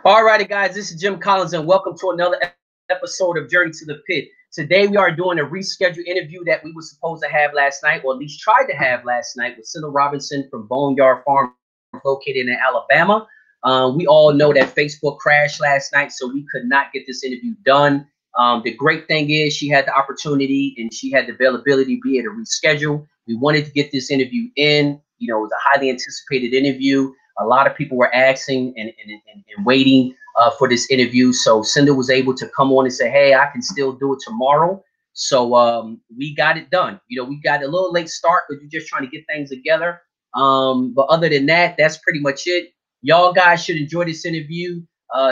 All righty, guys, this is Jim Collins, and welcome to another episode of Journey to the Pit. Today, we are doing a rescheduled interview that we were supposed to have last night, or at least tried to have last night, with Cyndel Robinson from BoneYard Farm, located in Alabama. We all know that Facebook crashed last night, so we could not get this interview done. The great thing is she had the opportunity and she had the availability to be able to reschedule. We wanted to get this interview in. You know, it was a highly anticipated interview. A lot of people were asking and waiting for this interview. So Cyndel was able to come on and say, hey, I can still do it tomorrow. So we got it done. You know, we got a little late start, but we're just trying to get things together. But other than that, that's pretty much it. Y'all guys should enjoy this interview.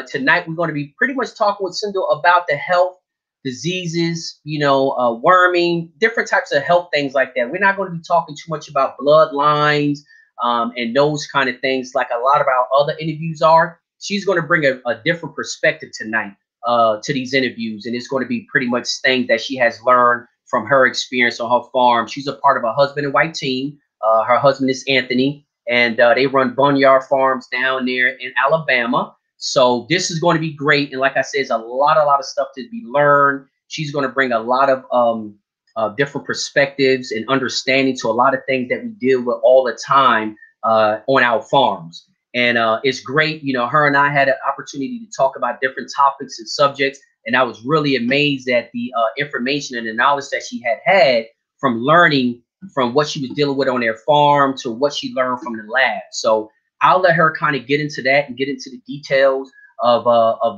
Tonight, we're going to be pretty much talking with Cyndel about the health, diseases, you know, worming, different types of health things like that. We're not going to be talking too much about bloodlines and those kind of things like a lot of our other interviews are. She's going to bring a different perspective tonight to these interviews, and it's going to be pretty much things that she has learned from her experience on her farm. She's a part of a husband and wife team. Her husband is Anthony, and they run BoneYard farms down there in Alabama. So this is going to be great. And like I said, there's a lot of stuff to be learned. She's going to bring a lot of different perspectives and understanding to a lot of things that we deal with all the time on our farms. And it's great. You know, her and I had an opportunity to talk about different topics and subjects. And I was really amazed at the information and the knowledge that she had from learning from what she was dealing with on their farm to what she learned from the lab. So I'll let her kind of get into that and get into the details of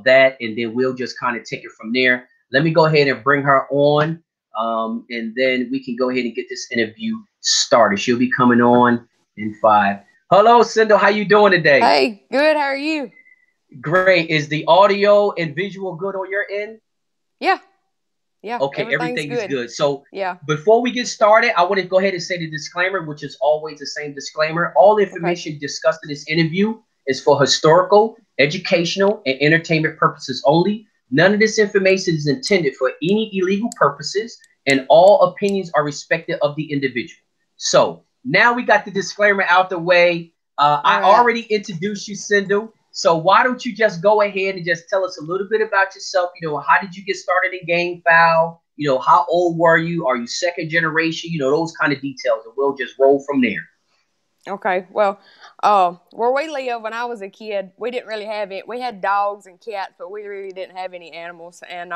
that, and then we'll just kind of take it from there. Let me go ahead and bring her on, and then we can go ahead and get this interview started. She'll be coming on in 5. Hello, Cyndel. How you doing today? Hey, good. How are you? Great. Is the audio and visual good on your end? Yeah. Yeah. Okay, everything is good. So yeah, before we get started, I want to go ahead and say the disclaimer, which is always the same disclaimer. All information discussed in this interview is for historical, educational, and entertainment purposes only. None of this information is intended for any illegal purposes, and all opinions are respected of the individual. So now we got the disclaimer out the way. I already introduced you, Cyndel. So why don't you just go ahead and just tell us a little bit about yourself? You know, how did you get started in game fowl? You know, how old were you? Are you second generation? You know, those kind of details, and we'll just roll from there. Okay. Well, where we live, when I was a kid, we didn't really have it. We had dogs and cats, but we really didn't have any animals. And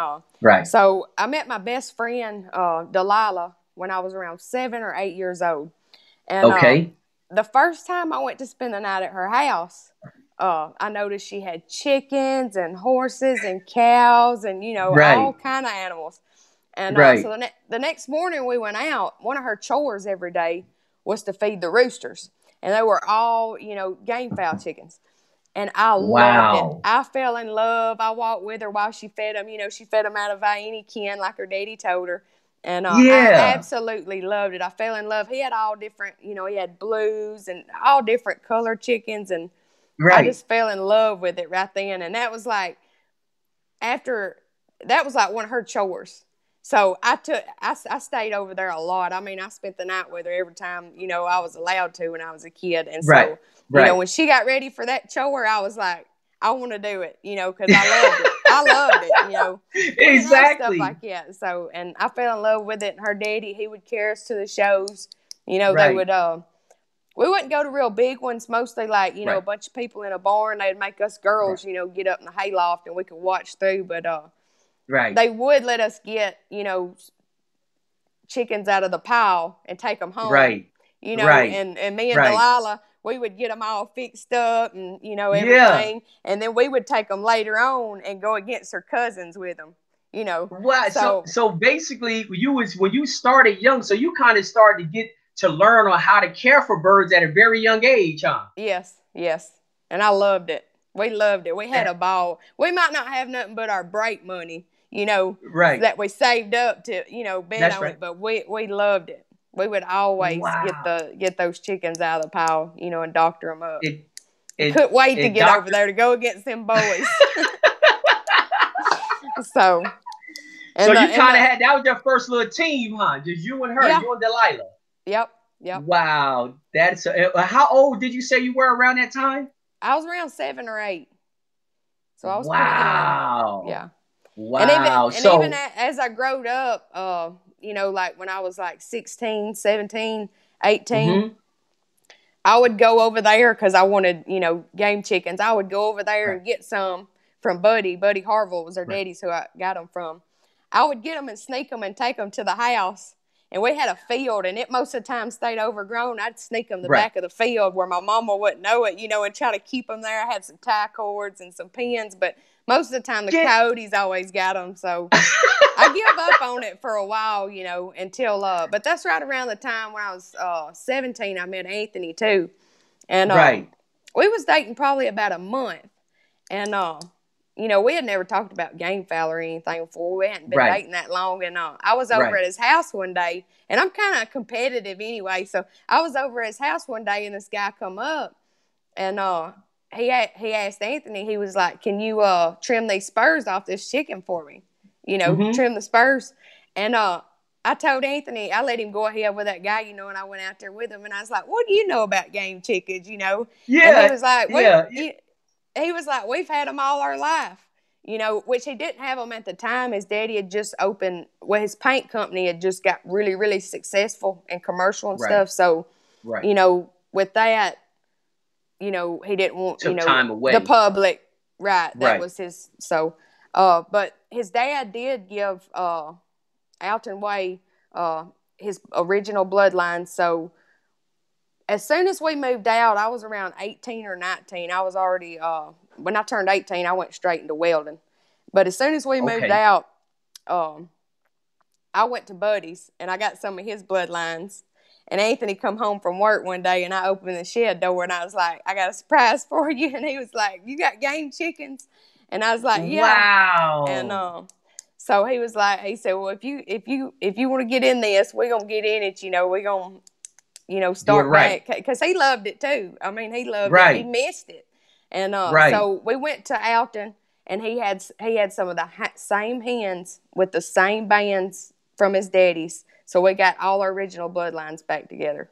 so I met my best friend, Delilah, when I was around 7 or 8 years old. And the first time I went to spend the night at her house, I noticed she had chickens and horses and cows and, you know, all kind of animals. And so the next morning we went out. One of her chores every day was to feed the roosters. And they were all, you know, game fowl chickens. And I loved it. I fell in love. I walked with her while she fed them. You know, she fed them out of any can like her daddy told her. And I absolutely loved it. I fell in love. He had all different, you know, he had blues and all different colored chickens, and I just fell in love with it right then. And that was like one of her chores. So I stayed over there a lot. I mean, I spent the night with her every time, you know, I was allowed to when I was a kid. And so, you know, when she got ready for that chore, I was like, I want to do it, you know, because I loved it. I loved it, you know. Exactly. Stuff like that. So, and I fell in love with it. And her daddy, he would carry us to the shows. You know, they would, we wouldn't go to real big ones, mostly like, you know, a bunch of people in a barn. They'd make us girls, you know, get up in the hayloft and we could watch through. But they would let us get, you know, chickens out of the pile and take them home. You know, and me and Delilah, we would get them all fixed up and, you know, everything. And then we would take them later on and go against her cousins with them, you know. Wow. So basically, when you started young, so you kind of started to get to learn on how to care for birds at a very young age, huh? Yes. And I loved it. We loved it. We had a ball. We might not have nothing but our break money, you know, that we saved up to, you know, bet on it, but we loved it. We would always get those chickens out of the pile, you know, and doctor them up. Couldn't wait to get over there to go against them boys. So you kind of had, that was your first little team, huh? Just you and her, you and Delilah. Yep. Wow. How old did you say you were around that time? I was around 7 or 8. So I was pretty young. Yeah. Wow. And even as I growed up, you know, like when I was like 16, 17, 18, I would go over there because I wanted, you know, game chickens. I would go over there and get some from Buddy. Buddy Harville was our daddy's who I got them from. I would get them and sneak them and take them to the house. And we had a field, and it most of the time stayed overgrown. I'd sneak them to the back of the field where my mama wouldn't know it, you know, and try to keep them there. I had some tie cords and some pins, but most of the time the coyotes always got them. So I give up on it for a while, you know, until, but that's right around the time when I was 17, I met Anthony too. And we was dating probably about a month. And, you know, we had never talked about game fowl or anything before. We hadn't been dating that long. And I was over at his house one day, and I'm kind of competitive anyway. So I was over at his house one day, and this guy come up, and he asked Anthony, he was like, can you trim these spurs off this chicken for me? You know, trim the spurs. And I told Anthony, I let him go ahead with that guy, you know, and I went out there with him, and I was like, what do you know about game chickens, you know? Yeah. And he was like, he was like, we've had them all our life, you know, which he didn't have them at the time. His daddy had just opened, well, his paint company had just got really, really successful and commercial and stuff. So, you know, with that, you know, he didn't want, you know, time away. The public, that was his, so, but his dad did give Alton Way his original bloodline, so as soon as we moved out, I was around 18 or 19. I was already, when I turned 18, I went straight into welding. But as soon as we moved out, I went to Buddy's, and I got some of his bloodlines. And Anthony come home from work one day, and I opened the shed door, and I was like, I got a surprise for you. And he was like, you got game chickens? And I was like, yeah. Wow. And so he was like, he said, well, if you want to get in this, we're going to get in it, you know, we're going to, you know, start back, because he loved it too. I mean, he loved it. He missed it. And so we went to Alton, and he had some of the same hens with the same bands from his daddy's. So we got all our original bloodlines back together.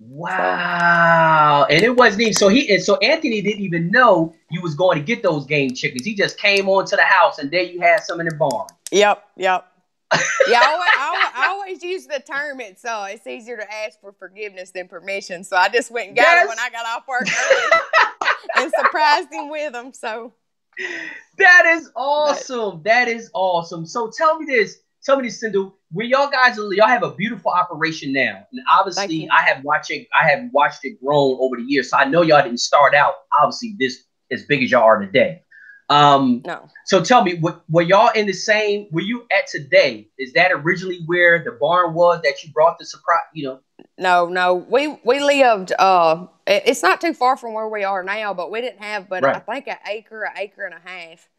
Wow. And it wasn't even, so Anthony didn't even know you was going to get those game chickens. He just came on to the house, and there you had some in the barn. Yep. Yeah, I always use the term, it's easier to ask for forgiveness than permission. So I just went and got him when I got off work early and surprised him with them. So that is awesome. That is awesome. So tell me this, Cyndel. Y'all have a beautiful operation now, and obviously I have watched it grown over the years. So I know y'all didn't start out obviously this as big as y'all are today. No. So tell me, were y'all in the same, were you at today? Is that originally where the barn was that you brought the surprise, you know? No. We lived, it's not too far from where we are now, but we didn't have, I think an acre and a half.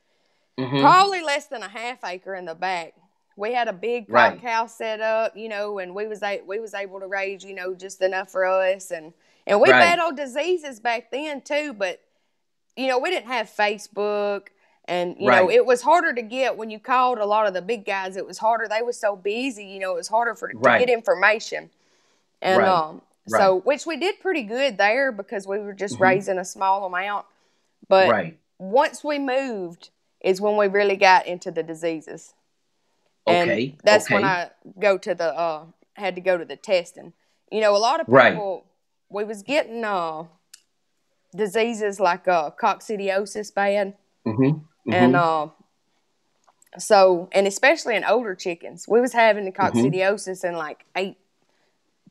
Probably less than a half acre in the back. We had a big cock house set up, you know, and we was able to raise, you know, just enough for us. And we battled diseases back then too, but you know, we didn't have Facebook, and, you know, it was harder to get when you called a lot of the big guys. It was harder. They were so busy, you know, it was harder to get information. And so, which we did pretty good there because we were just raising a small amount. But once we moved is when we really got into the diseases. And that's when I had to go to the testing. You know, a lot of people, we was getting diseases like coccidiosis bad. And so, and especially in older chickens, we was having the coccidiosis in like 8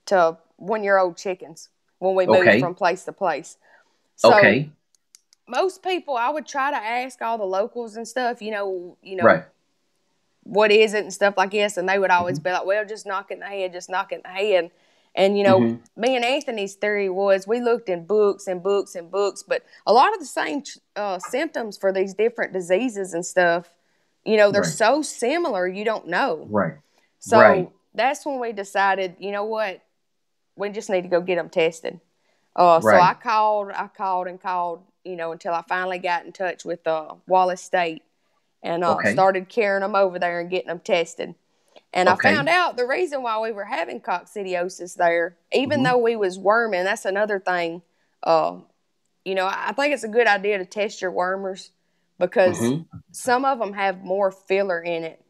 to 1 year old chickens when we moved from place to place. So most people, I would try to ask all the locals and stuff, you know, what is it and stuff like this, and they would always be like, well, just knock it in the head. And, you know, me and Anthony's theory was we looked in books and books and books, but a lot of the same symptoms for these different diseases and stuff, you know, they're so similar, you don't know. So that's when we decided, you know what, we just need to go get them tested. So I called, you know, until I finally got in touch with Wallace State and started carrying them over there and getting them tested. And I found out the reason why we were having coccidiosis there, even though we was worming, that's another thing. You know, I think it's a good idea to test your wormers because some of them have more filler in it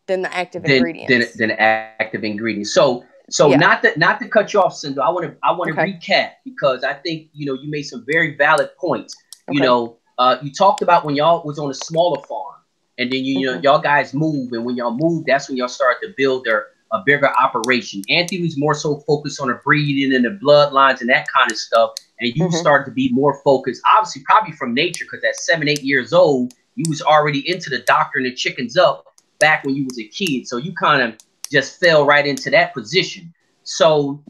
than the active ingredients. Than active ingredients. So not to cut you off, Cyndel. I want to recap, because I think you made some very valid points. You talked about when y'all was on a smaller farm, and then y'all guys move, and when y'all move, that's when y'all started to build a bigger operation. Anthony was more so focused on the breeding and the bloodlines and that kind of stuff, and you started to be more focused, obviously probably from nature, because at 7-8 years old, you was already into the doctoring the chickens up back when you was a kid. So you kind of just fell right into that position. So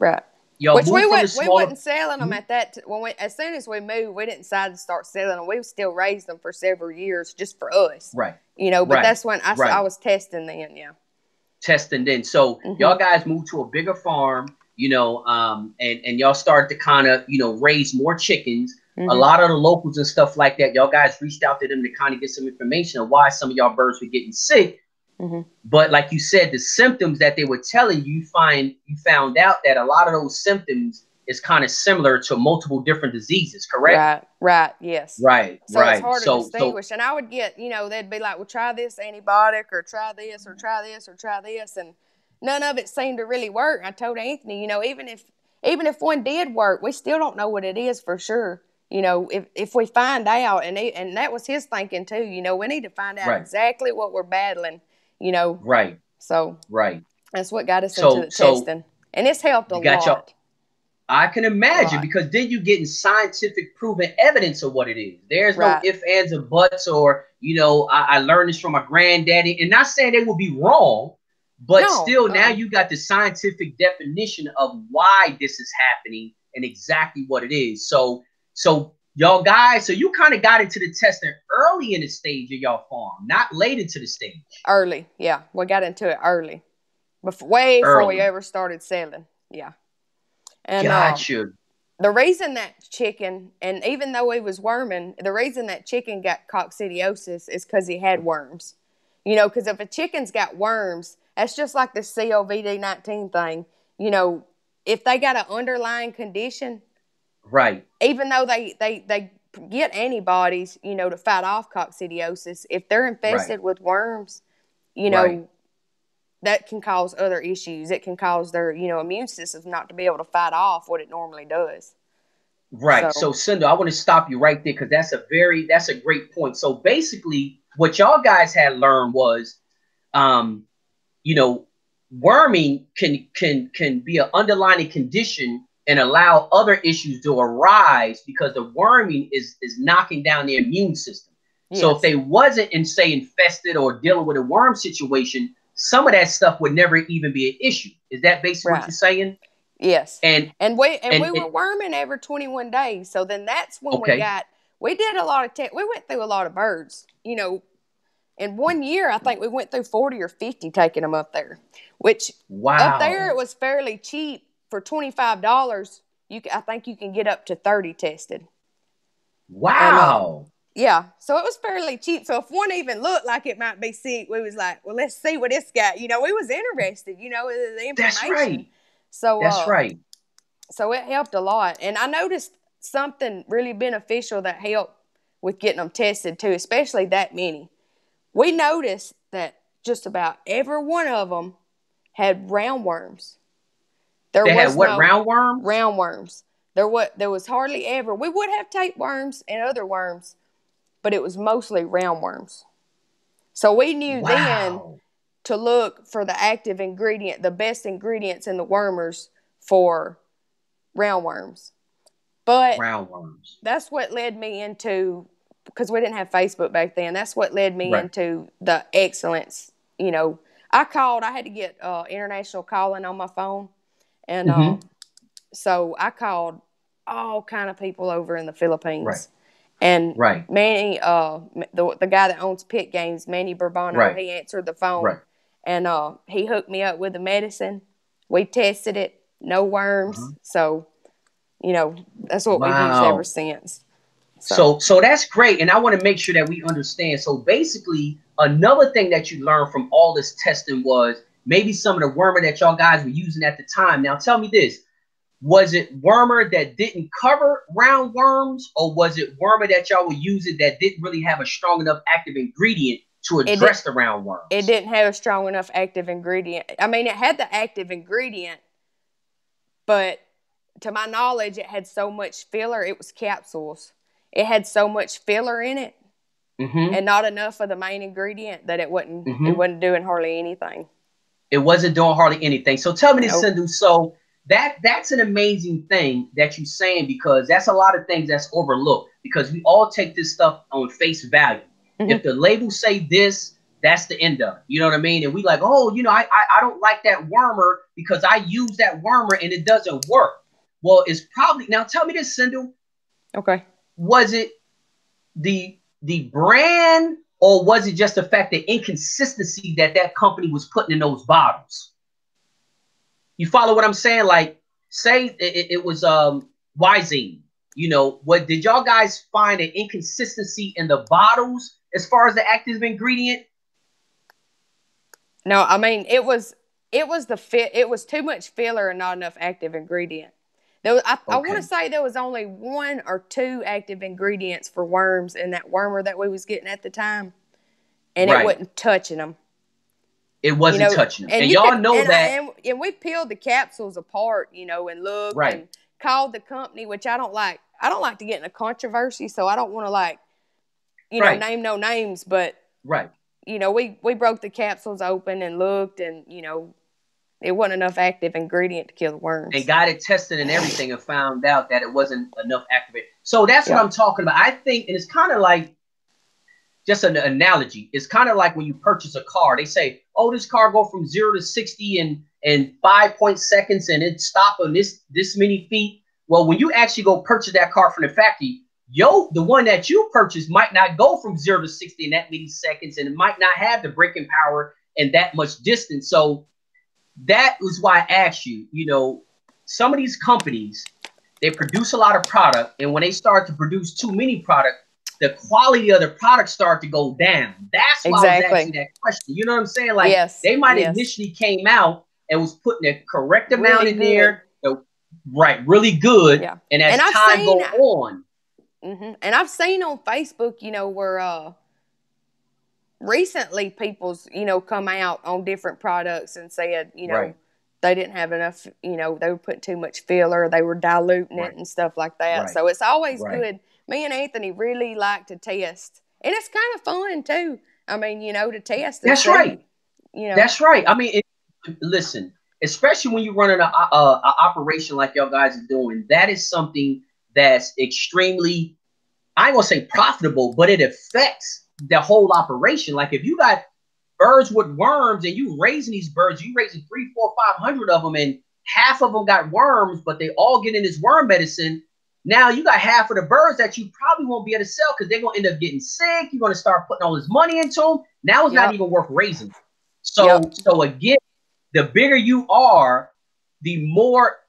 y'all which moved we smaller... wasn't selling them at that as soon as we moved, we didn't decide to start selling them. We still raised them for several years just for us, but that's when I was testing then. Testing then. So y'all guys moved to a bigger farm, and y'all started to kind of raise more chickens. A lot of the locals and stuff like that, y'all guys reached out to them to kind of get some information on why some of y'all birds were getting sick. But like you said, the symptoms that they were telling you, you found out that a lot of those symptoms is kind of similar to multiple different diseases, correct? Right, yes. Right, so it's hard to distinguish. And I would get, they'd be like, well, try this antibiotic, or try this, or try this, or try this. And none of it seemed to really work. I told Anthony, even if one did work, we still don't know what it is for sure. If we find out, and that was his thinking too, we need to find out exactly what we're battling, So that's what got us into the testing. And it's helped a lot. I can imagine, because then you're getting scientific proven evidence of what it is. There's no ifs, ands, or buts, or, I learned this from my granddaddy. And not saying they will be wrong, but now you got the scientific definition of why this is happening and exactly what it is. So y'all guys, so you kind of got into the testing early in the stage of y'all farm, not late into the stage. Early, yeah. We got into it early. Before we ever started selling. Yeah. And gotcha. The reason that chicken, and even though he was worming, the reason that chicken got coccidiosis is because he had worms. Because if a chicken's got worms, that's just like the COVID-19 thing. If they got an underlying condition, even though they get antibodies, to fight off coccidiosis, if they're infested with worms, that can cause other issues. It can cause their, immune system not to be able to fight off what it normally does. Right. So Cyndel, I want to stop you right there, because that's a great point. So basically, what y'all guys had learned was, worming can be an underlying condition and allow other issues to arise, because the worming is knocking down the immune system. Yes. So if they wasn't infested or dealing with a worm situation, some of that stuff would never even be an issue. Is that basically what you're saying? Yes. And we were worming every 21 days. So then that's when we did a lot of we went through a lot of birds. In 1 year, I think we went through 40 or 50 taking them up there, which up there it was fairly cheap. For $25, I think you can get up to 30 tested. Wow. Yeah, so it was fairly cheap. So if one even looked like it might be sick, we was like, well, let's see what it's got. We was interested, in the information. That's right. So that's right. So it helped a lot. And I noticed something really beneficial that helped with getting them tested too, especially that many. We noticed that just about every one of them had roundworms. They had what, roundworms? Roundworms. There was hardly ever. We would have tapeworms and other worms, but it was mostly roundworms. So we knew then to look for the active ingredient, the best ingredients in the wormers for roundworms. But that's what led me into, because we didn't have Facebook back then, that's what led me into the excellence. I had to get international calling on my phone. And so I called all kind of people over in the Philippines. And Manny, the guy that owns Pit Games, Manny Bourbano, he answered the phone. And he hooked me up with the medicine. We tested it, no worms. So, that's what we've used ever since. So that's great. And I want to make sure that we understand. So basically, another thing that you learned from all this testing was maybe some of the worming that y'all guys were using at the time. Now, tell me this. Was it wormer that didn't cover roundworms, or was it wormer that y'all were using that didn't really have a strong enough active ingredient to address the roundworms? It didn't have a strong enough active ingredient. I mean, it had the active ingredient, but to my knowledge, it had so much filler. It was capsules. It had so much filler in it, and not enough of the main ingredient that it wasn't doing hardly anything. It wasn't doing hardly anything. So tell me this, Cyndel. So that's an amazing thing that you're saying, because that's a lot of things that's overlooked, because we all take this stuff on face value. If the labels say this, that's the end of it. You know what I mean? And we like, oh, you know, I don't like that wormer because I use that wormer and it doesn't work. Well, it's probably, now tell me this, Cyndel. Okay. Was it the brand, or was it just the fact that inconsistency that company was putting in those bottles? You follow what I'm saying? Like, say it was Wisine. You know, what did y'all guys find an inconsistency in the bottles as far as the active ingredient? No, I mean it was the fit. It was too much filler and not enough active ingredient. I want to say there was only 1 or 2 active ingredients for worms in that wormer that we was getting at the time, and it wasn't touching them. It wasn't touching them, and y'all know that. And we peeled the capsules apart, you know, and looked and called the company, which I don't like. I don't like to get in a controversy, so I don't want to, like, you know, name no names, but you know, we broke the capsules open and looked, and you know, it wasn't enough active ingredient to kill the worms. They got it tested and everything and found out that it wasn't enough active. So that's what I'm talking about. I think, and it's kind of like just an analogy. It's kind of like when you purchase a car. They say, oh, this car go from 0 to 60 in 5 seconds, and it stop on this many feet. Well, when you actually go purchase that car from the factory, the one that you purchased might not go from 0 to 60 in that many seconds, and it might not have the braking power and that much distance. So that was why I asked you, you know, some of these companies, they produce a lot of product, and when they start to produce too many product, the quality of the product start to go down. That's why I was asking that question. You know what I'm saying? Like, they might initially came out and was putting the correct amount in there. Really good. Yeah. And as time go on. And I've seen on Facebook, you know, where recently people's, you know, come out on different products and said, you know, they didn't have enough, you know, they were putting too much filler, they were diluting it and stuff like that. So it's always good. Me and Anthony really like to test, and it's kind of fun too. I mean, you know, to test. That's right. You know, that's right. I mean, listen, especially when you're running an operation like y'all guys are doing, that is something that's extremely, I ain't gonna say profitable, but it affects the whole operation. Like, if you got birds with worms and you raising these birds, you raising 300, 400, 500 of them, and half of them got worms, but they all get in this worm medicine. Now you got half of the birds that you probably won't be able to sell because they're going to end up getting sick. You're going to start putting all this money into them. Now it's not even worth raising. So again, the bigger you are, the more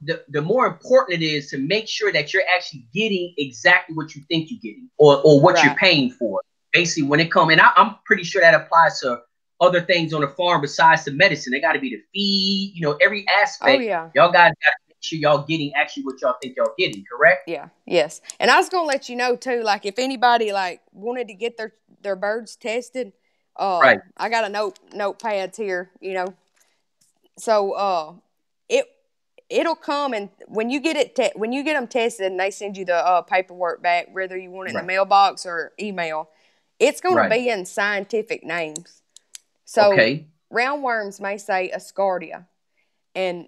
important it is to make sure that you're actually getting exactly what you think you're getting, or what you're paying for. Basically, when it comes, and I'm pretty sure that applies to other things on the farm besides the medicine. They got to be the feed, you know, every aspect. Y'all guys got to make sure y'all getting actually what y'all think y'all getting, correct? Yeah, yes. And I was gonna let you know too, like, if anybody like wanted to get their birds tested, I got a notepads here, you know. So it'll come, and when you get them tested and they send you the paperwork back, whether you want it in the mailbox or email, it's gonna be in scientific names. So roundworms may say Ascardia, and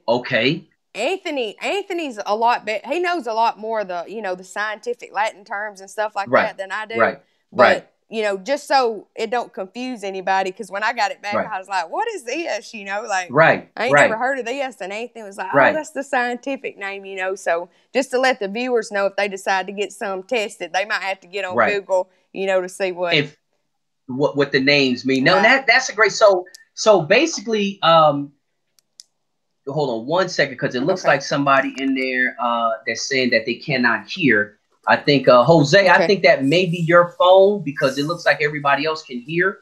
Anthony's a lot better. He knows a lot more of the, you know, the scientific Latin terms and stuff like that than I do. But you know, just so it don't confuse anybody, because when I got it back, I was like, "What is this?" You know, like, I ain't never heard of this. And Anthony was like, "Oh, that's the scientific name," you know. So just to let the viewers know, if they decide to get some tested, they might have to get on Google, you know, to see what the names mean. No, that's a great. So basically, hold on one second, because it looks like somebody in there that's saying that they cannot hear. I think Jose, I think that may be your phone, because it looks like everybody else can hear.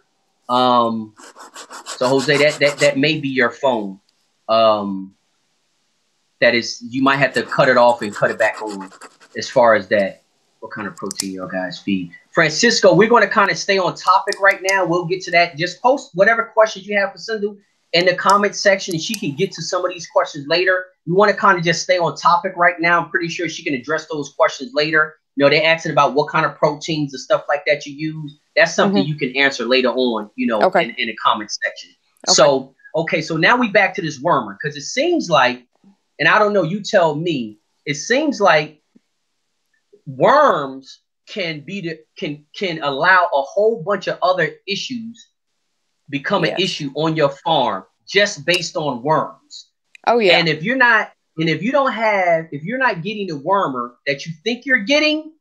So Jose, that may be your phone. that is, you might have to cut it off and cut it back on as far as that. What kind of protein your guys feed? Francisco, we're going to kind of stay on topic right now. We'll get to that. Just post whatever questions you have for Cyndel in the comment section, and she can get to some of these questions later. We want to kind of just stay on topic right now. I'm pretty sure she can address those questions later. You know, they're asking about what kind of proteins and stuff like that you use. That's something you can answer later on, you know, in the comment section. So, so now we back to this wormer, because it seems like, and I don't know, you tell me, it seems like worms can allow a whole bunch of other issues become an issue on your farm just based on worms. Oh yeah. And if you're not getting the wormer that you think you're getting,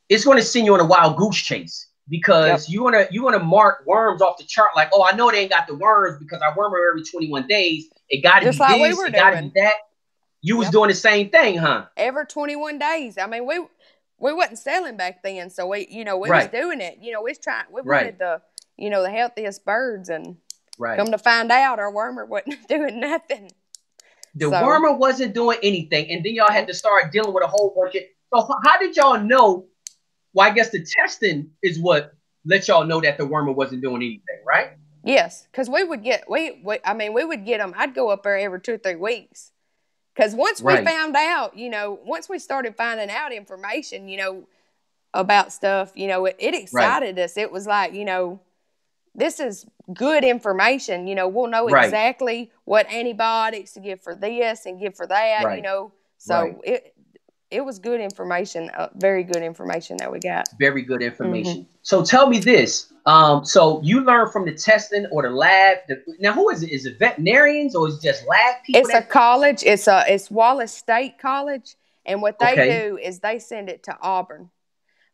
it's going to send you on a wild goose chase, because you want to mark worms off the chart like, oh, I know they ain't got the worms because I worm every 21 days. It got to be this, it got to be that. You was doing the same thing, huh? Every 21 days. I mean, we wasn't selling back then, so we was doing it. You know, we wanted the the healthiest birds, and come to find out, our wormer wasn't doing nothing. The wormer wasn't doing anything, and then y'all had to start dealing with a whole bunch of. So how did y'all know? Well, I guess the testing is what let y'all know that the wormer wasn't doing anything, right? Yes, because we would get we would get them. I'd go up there every 2 or 3 weeks. Because once we found out, once we started finding out information, about stuff, it excited us. It was like, this is good information. We'll know exactly what antibiotics to give for this and give for that, So it was good information, very good information that we got. Very good information. So tell me this. So you learn from the testing or the lab. Now, who is it? Is it veterinarians or is it just lab people? It's a college. It's Wallace State College. And what they do is they send it to Auburn.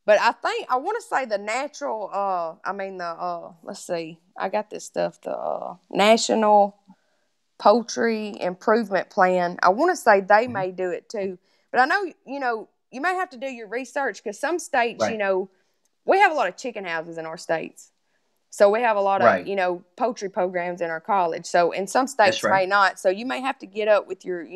But I want to say the natural, let's see. I got this stuff, the National Poultry Improvement Plan. I want to say they may do it too. But I know, you may have to do your research, because some states, we have a lot of chicken houses in our states. So we have a lot of, poultry programs in our college. So in some states may not. So you may have to get up with your,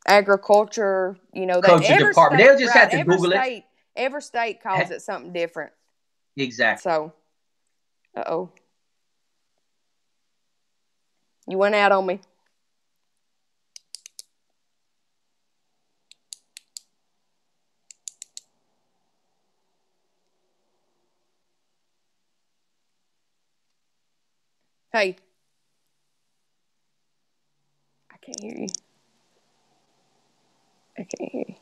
agriculture, culture department. They'll just have to Google it. Every state calls it something different. Exactly. So, you went out on me. Hey. I can't hear you. I can't hear you.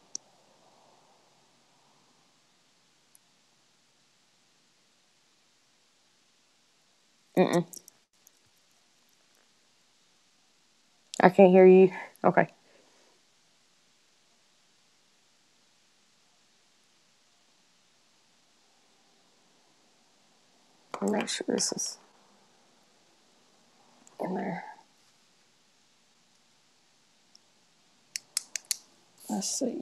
I can't hear you. Okay. I'll make sure this is in there. Let's see.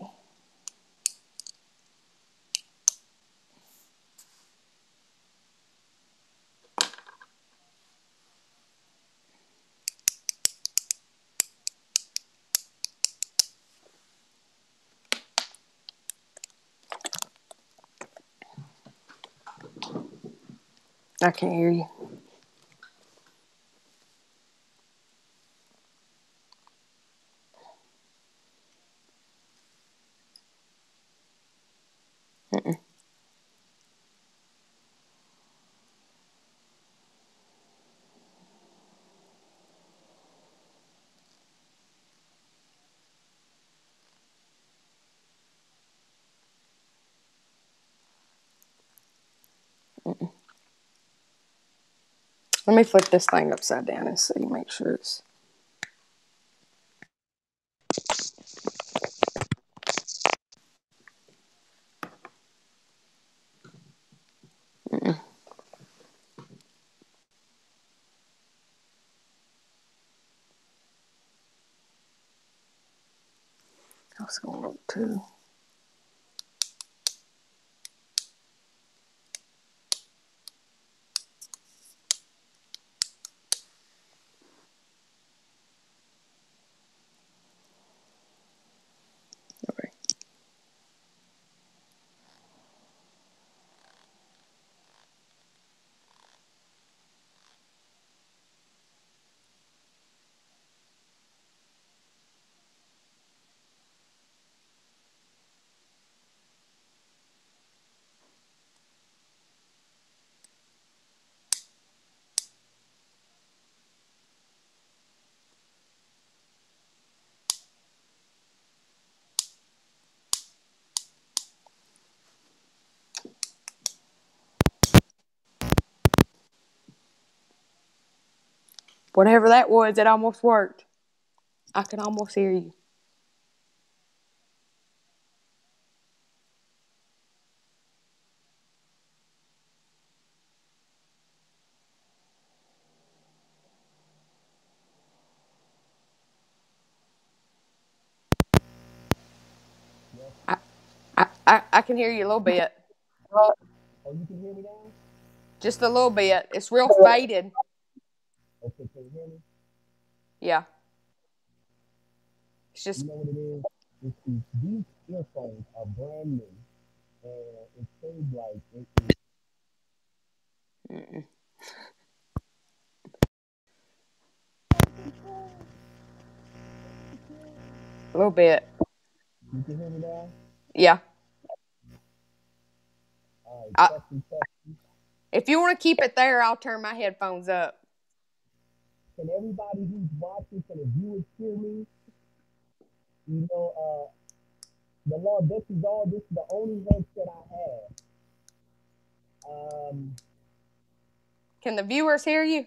I can't hear you. Let me flip this thing upside down and see, make sure it's... I was going to look too. whatever that was, it almost worked. I can almost hear you. I can hear you a little bit. Oh, you can hear me now? Just a little bit. It's real faded. Okay, can you hear me? Yeah. It's just. You know what it is? These earphones are brand new, and it seems like it is. Mm-mm. A little bit. You can hear me now? Yeah. All right, testing. If you want to keep it there, I'll turn my headphones up. Can everybody who's watching, can the viewers hear me? You know, the Lord, this is the only headset I have. Can the viewers hear you?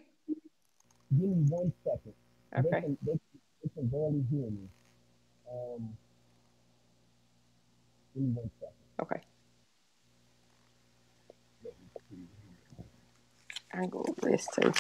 Give me 1 second. Okay. They can barely hear me. Give me 1 second. Okay. I can go over this too.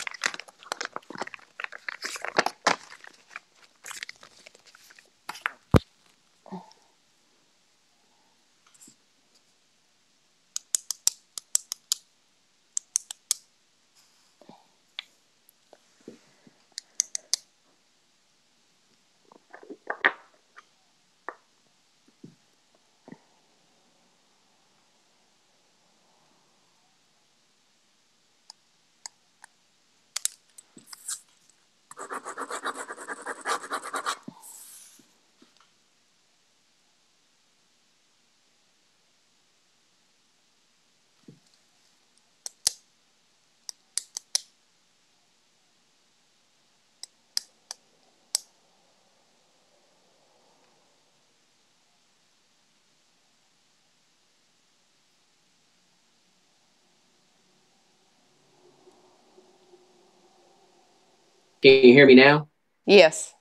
Can you hear me now? Yes.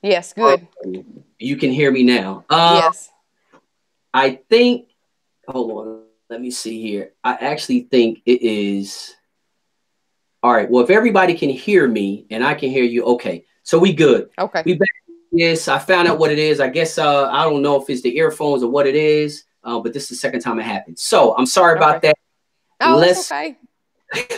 Yes, good. You can hear me now. Yes. I think, hold on, let me see here. I actually think it is. All right. Well, if everybody can hear me and I can hear you, okay. So we good. Okay. We back. Yes, I found out what it is. I guess I don't know if it's the earphones or what it is, but this is the second time it happened. So I'm sorry about that. Oh, that's okay.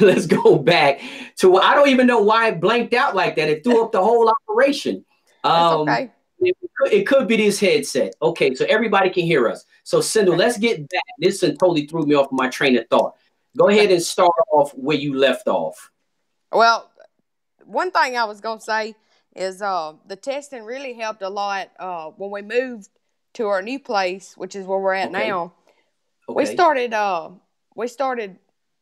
Let's go back to, I don't even know why it blanked out like that. It threw up the whole operation. That's okay. It could be this headset. Okay, so everybody can hear us. So Cyndel, let's get back. This totally threw me off my train of thought. Go ahead and start off where you left off. Well, one thing I was going to say is the testing really helped a lot when we moved to our new place, which is where we're at now. We started,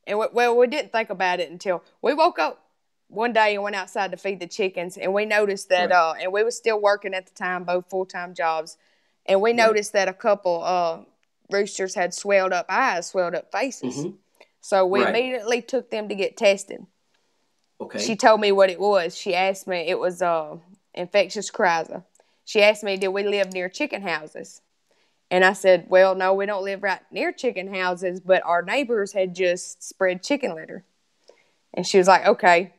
and we didn't think about it until we woke up one day and went outside to feed the chickens, and we noticed that, and we were still working at the time, both full-time jobs, and we noticed that a couple roosters had swelled up eyes, swelled up faces. Mm-hmm. So we immediately took them to get tested. Okay. She told me what it was. She asked me, it was infectious coryza. She asked me, did we live near chicken houses? And I said, well, no, we don't live right near chicken houses, but our neighbors had just spread chicken litter. And she was like, okay,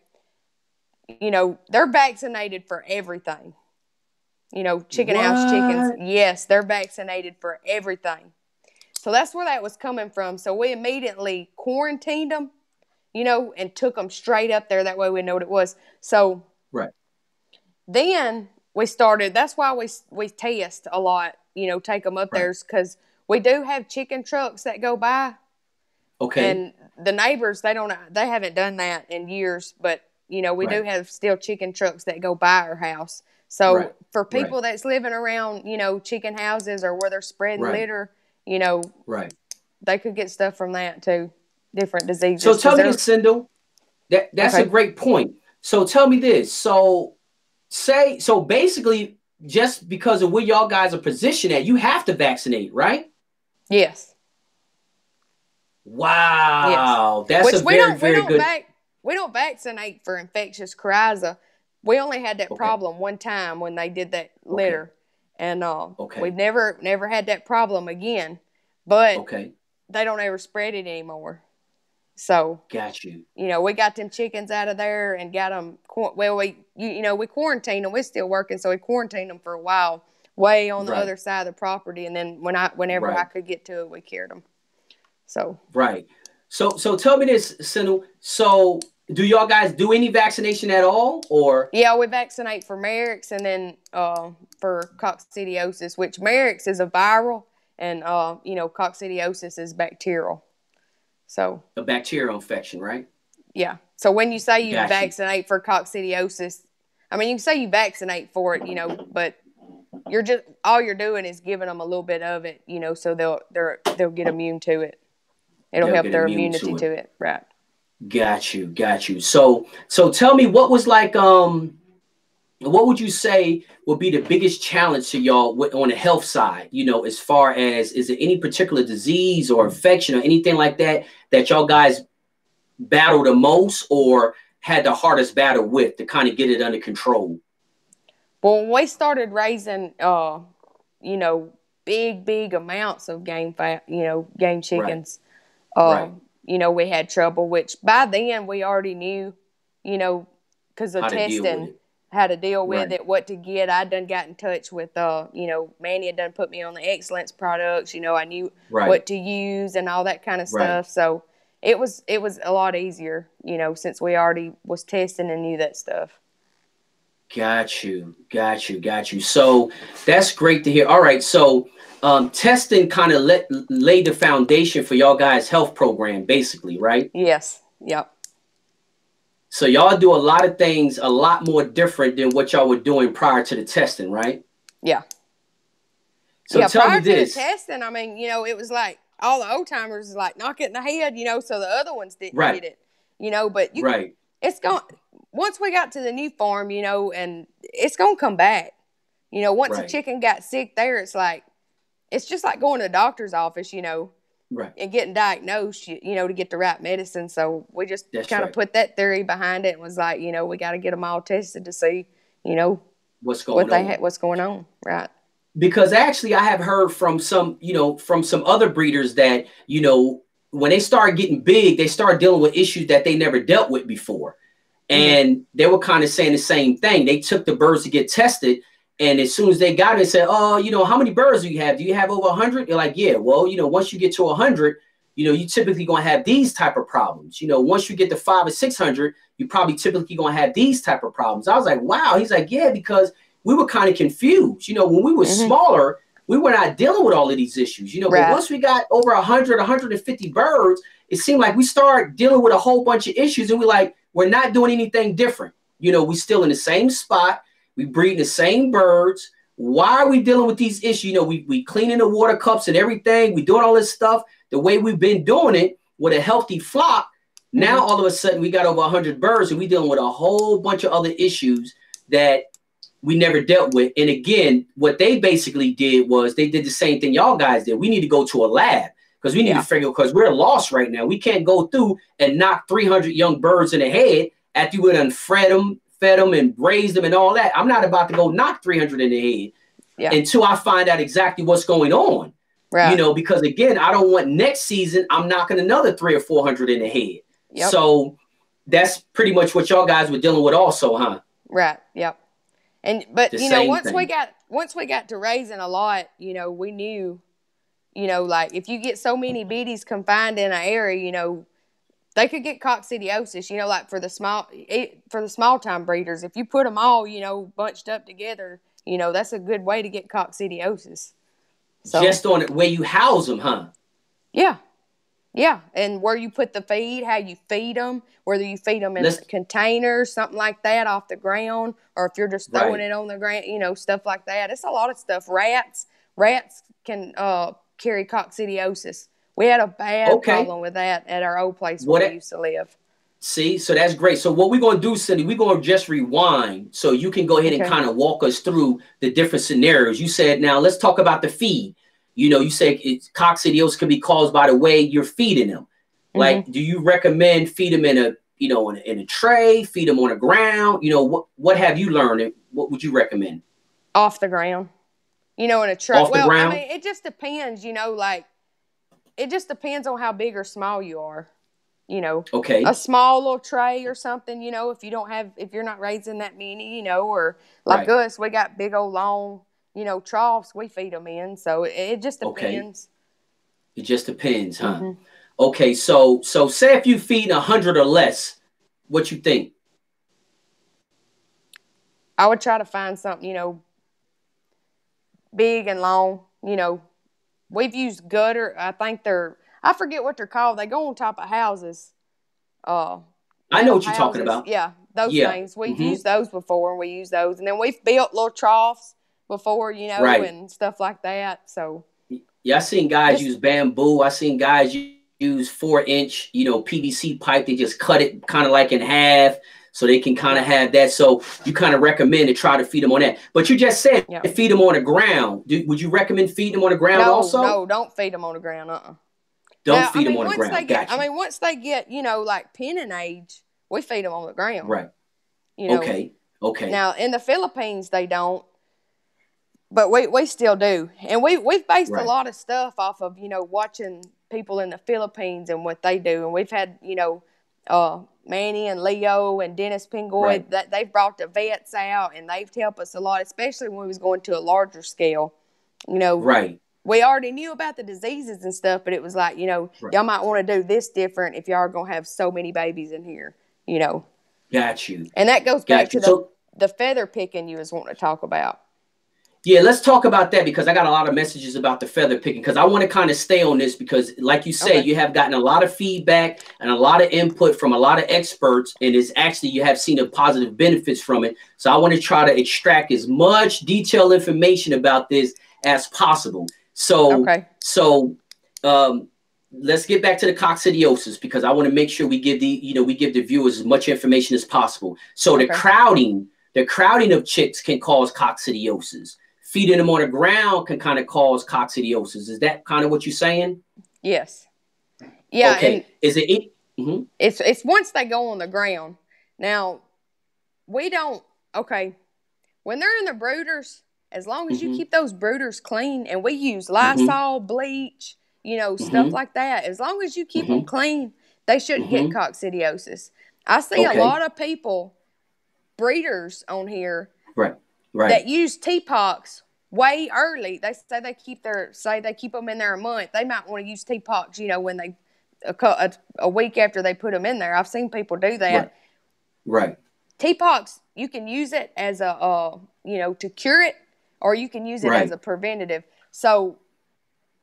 you know, they're vaccinated for everything. You know, chicken house chickens. Yes, they're vaccinated for everything. So that's where that was coming from. So we immediately quarantined them, you know, and took them straight up there. That way we know what it was. So then we started, that's why we test a lot, you know, take them up there, because we do have chicken trucks that go by. Okay. And the neighbors, they haven't done that in years, but, you know, we do have still chicken trucks that go by our house. So for people that's living around, you know, chicken houses or where they're spreading litter, you know, they could get stuff from that too, different diseases. So tell me this, Cyndel. That's a great point. So tell me this. So basically, just because of where y'all guys are positioned at, you have to vaccinate, right? Yes. Wow. Yes. That's very good. We don't vaccinate for infectious coryza. We only had that problem one time when they did that litter, and we've never had that problem again. But they don't ever spread it anymore. So got you. You know, we got them chickens out of there and got them. Well, we quarantined them. We're still working, so we quarantined them for a while, way on the other side of the property. And then whenever I could get to it, we cured them. So So tell me this, Cyndel. So do y'all guys do any vaccination at all, or? Yeah, we vaccinate for Merrick's and then for coccidiosis, which Merrick's is a viral, and coccidiosis is bacterial. So a bacterial infection, right? Yeah. So when you say you vaccinate for coccidiosis, I mean, you can say you vaccinate for it, but all you're doing is giving them a little bit of it, so they'll get immune to it. It'll help their immunity to it. Right. Got you. So tell me, what was like, what would you say would be the biggest challenge to y'all on the health side, as far as, is there any particular disease or infection or anything like that y'all guys battle the most or had the hardest battle with to kind of get it under control? Well, when we started raising, big amounts of game chickens, we had trouble, which by then we already knew, because of testing, how to deal with it, what to get. I done got in touch with, Manny had done put me on the Excellence products. I knew what to use and all that kind of stuff. So it was a lot easier, since we already was testing and knew that stuff. Got you. So that's great to hear. All right. So testing kind of laid the foundation for y'all guys' health program, basically, right? Yes. Yep. So y'all do a lot of things a lot more different than what y'all were doing prior to the testing, right? Yeah. So tell me this. Prior to the testing, I mean, it was like all the old timers like knock it in the head, so the other ones didn't get it, but it's gone. Once we got to the new farm, and it's going to come back, once a chicken got sick there, it's just like going to the doctor's office, and getting diagnosed, to get the right medicine. So we just kind of put that theory behind it and was like, we got to get them all tested to see, what's going on. Right. Because actually I have heard from some other breeders that, when they start getting big, they start dealing with issues that they never dealt with before. And they were kind of saying the same thing. They took the birds to get tested. And as soon as they got it, they said, oh, how many birds do you have? Do you have over 100? You're like, yeah, well, once you get to 100, you typically going to have these type of problems. Once you get to 500 or 600, you probably typically going to have these type of problems. I was like, wow. He's like, yeah, because we were kind of confused. When we were smaller, we were not dealing with all of these issues, but once we got over 100, 150 birds, it seemed like we started dealing with a whole bunch of issues. And we're not doing anything different. We still in the same spot. We breeding the same birds. Why are we dealing with these issues? We cleaning the water cups and everything. We doing all this stuff the way we've been doing it with a healthy flock. Now, all of a sudden, we got over 100 birds and we dealing with a whole bunch of other issues that we never dealt with. And again, what they basically did was they did the same thing y'all guys did. We need to go to a lab because we need to figure, because we're lost right now. We can't go through and knock 300 young birds in the head after we done fed them and raised them and all that. I'm not about to go knock 300 in the head until I find out exactly what's going on. Right. Because again, I don't want next season I'm knocking another 300 or 400 in the head. Yep. So that's pretty much what y'all guys were dealing with also, huh? Right. Yep. But once we got to raising a lot, we knew, like if you get so many beaties confined in an area, they could get coccidiosis, like for the small time breeders. If you put them all, bunched up together, that's a good way to get coccidiosis. So, just on it where you house them, huh? Yeah. Yeah. And where you put the feed, how you feed them, whether you feed them in a container, something like that off the ground, or if you're just throwing it on the ground, stuff like that. It's a lot of stuff. Rats can carry coccidiosis. We had a bad problem with that at our old place where we used to live. See, so that's great. So what we're going to do, Cindy, we're going to just rewind so you can go ahead and kind of walk us through the different scenarios. You said, now let's talk about the feed. You said coccidiosis can be caused by the way you're feeding them. Like, do you recommend feed them in you know, in a tray, feed them on the ground? You know, what have you learned and what would you recommend? Off the ground. You know, in a tray. Off the ground? I mean, it just depends, you know, like, it just depends on how big or small you are. You know, okay, a small little tray or something, you know, if you're not raising that many, you know, or like us, we got big old long, you know, troughs we feed them in. So it just depends. Okay. It just depends, huh? Mm-hmm. Okay. So say if you feed 100 or less, what you think? I would try to find something, you know, big and long, you know. We've used gutter. I think I forget what they're called. They go on top of houses. I know what you're talking about. Yeah, those things. We've used those before, and we use those. And then we've built little troughs before, you know, and stuff like that. So yeah, I seen guys use bamboo. I seen guys use 4-inch, you know, PVC pipe. They just cut it kind of like in half so they can kind of have that. So you kind of recommend to try to feed them on that. But you just said feed them on the ground. Would you recommend feeding them on the ground also? No, don't feed them on the ground. Don't feed them on the ground. I mean, once they get, you know, like pinning age, we feed them on the ground. Right. You know? Okay. Now, in the Philippines, they don't. But we still do. And we've based a lot of stuff off of, you know, watching people in the Philippines and what they do. And we've had, you know, Manny and Leo and Dennis Pingoy, that they've brought the vets out and they've helped us a lot, especially when we was going to a larger scale. You know, we already knew about the diseases and stuff, but it was like, you know, y'all might want to do this different if y'all are going to have so many babies in here, you know. Got you. And that goes back to the feather picking you was wanting to talk about. Yeah, let's talk about that because I got a lot of messages about the feather picking because I want to kind of stay on this because like you say, you have gotten a lot of feedback and a lot of input from a lot of experts and it's actually you have seen the positive benefits from it. So I want to try to extract as much detailed information about this as possible. So, let's get back to the coccidiosis because I want to make sure we give the viewers as much information as possible. So the crowding of chicks can cause coccidiosis. Feeding them on the ground can kind of cause coccidiosis. Is that kind of what you're saying? Yes. Yeah. Okay. Is it? It's once they go on the ground. Now, we don't. Okay. When they're in the brooders, as long as you keep those brooders clean, and we use Lysol, bleach, you know, stuff like that. As long as you keep them clean, they shouldn't get coccidiosis. I see a lot of people, breeders on here, that use TPOXX way early. They say they keep them in there a month. They might want to use TPOXX, you know, when they a week after they put them in there. I've seen people do that. Right. TPOXX, you can use it as a you know, to cure it, or you can use it as a preventative. So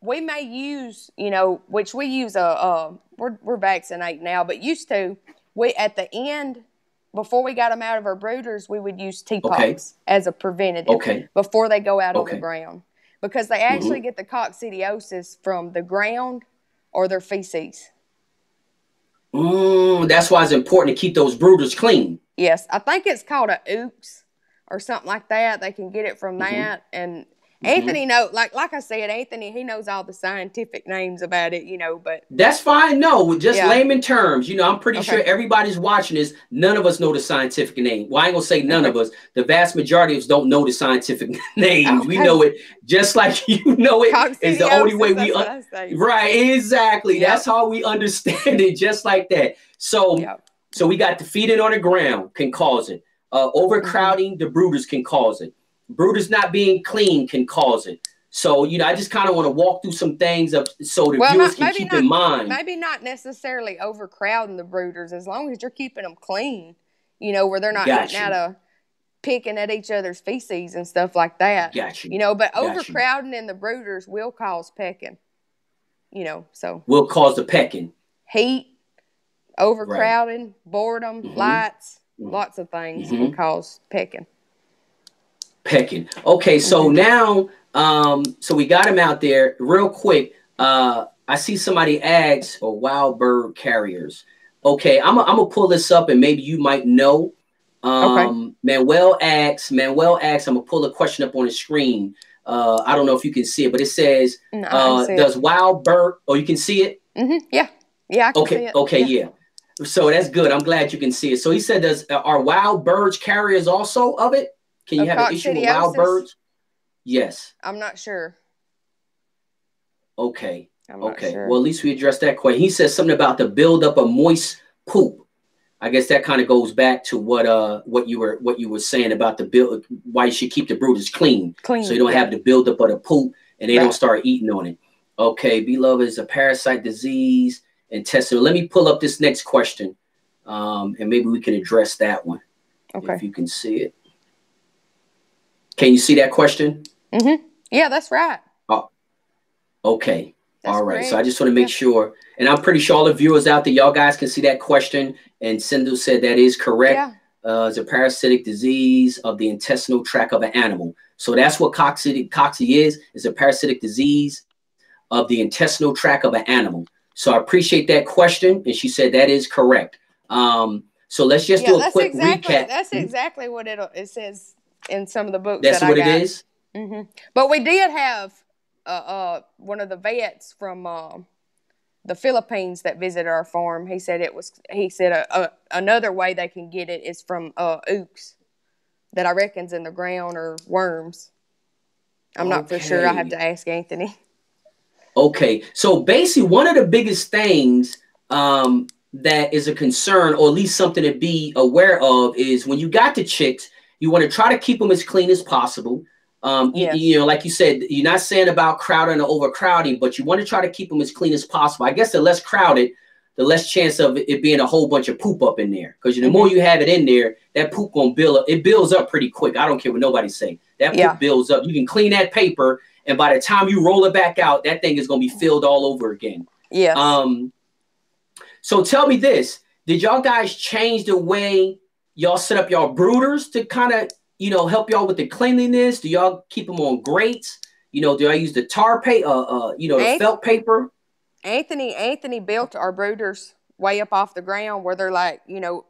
we may use, you know, which we use we're vaccinated now, but used to at the end. Before we got them out of our brooders, we would use TPOXX as a preventative before they go out on the ground. Because they actually get the coccidiosis from the ground or their feces. That's why it's important to keep those brooders clean. Yes. I think it's called a oops or something like that. They can get it from that. And Anthony knows, like I said, Anthony, he knows all the scientific names about it, you know, but. That's fine. No, with just layman terms, you know, I'm pretty sure everybody's watching this. None of us know the scientific name. Well, I ain't gonna say none of us. The vast majority of us don't know the scientific names. We know it just like you know it. It's the only way we, right, exactly. That's how we understand it, just like that. So, so we got the feeding on the ground can cause it. Overcrowding the brooders can cause it. Brooders not being clean can cause it. So, you know, I just kind of want to walk through some things so the viewers can keep in mind. Maybe not necessarily overcrowding the brooders, as long as you're keeping them clean, you know, where they're not eating out of picking at each other's feces and stuff like that. You know, but overcrowding in the brooders will cause pecking, you know, so. Will cause the pecking. Heat, overcrowding, boredom, lights, lots of things can cause pecking. Okay, so now, so we got him out there real quick. I see somebody ask, wild bird carriers. Okay, I'm gonna pull this up and maybe you might know. Manuel asks, I'm gonna pull a question up on the screen. I don't know if you can see it, but it says, does wild bird, you can see it? Yeah, I can see it. Okay, yeah. So that's good. I'm glad you can see it. So he said, are wild birds carriers also of it? Can you have an issue with wild birds? Yes. I'm not sure. Okay. Okay. Well, at least we addressed that question. He says something about the buildup of moist poop. I guess that kind of goes back to what you were saying about why you should keep the brooders clean. So you don't have the buildup of the poop and they don't start eating on it. Okay. Beloved is a parasite disease. Intestinal. Let me pull up this next question, and maybe we can address that one. Okay. If you can see it. Can you see that question? Mm-hmm. Yeah, that's right. Oh, okay. That's all right. Great. So I just want to make sure, and I'm pretty sure all the viewers out there, y'all guys can see that question. And Cyndel said that is correct. Yeah. It's a parasitic disease of the intestinal tract of an animal. So that's what cocci is. It's a parasitic disease of the intestinal tract of an animal. So I appreciate that question, and she said that is correct. So let's just do a quick recap. That's exactly what it says in some of the books. That's what it is. Mm-hmm. But we did have one of the vets from the Philippines that visited our farm. He said another way they can get it is from ooks that I reckon's in the ground or worms. I'm not for sure. I have to ask Anthony. Okay, so basically one of the biggest things that is a concern, or at least something to be aware of, is when you got the chicks, you want to try to keep them as clean as possible. Yes. You know, like you said, you're not saying about crowding or overcrowding, but you want to try to keep them as clean as possible. I guess the less crowded, the less chance of it being a whole bunch of poop up in there. Because the more you have it in there, that poop gonna build up. It builds up pretty quick. I don't care what nobody say. That poop builds up. You can clean that paper, and by the time you roll it back out, that thing is going to be filled all over again. Yeah. So tell me this. Did y'all guys change the way y'all set up y'all brooders to kind of, help y'all with the cleanliness? Do y'all keep them on grates? Do I use the tar paper, the felt paper? Anthony built our brooders way up off the ground where they're like,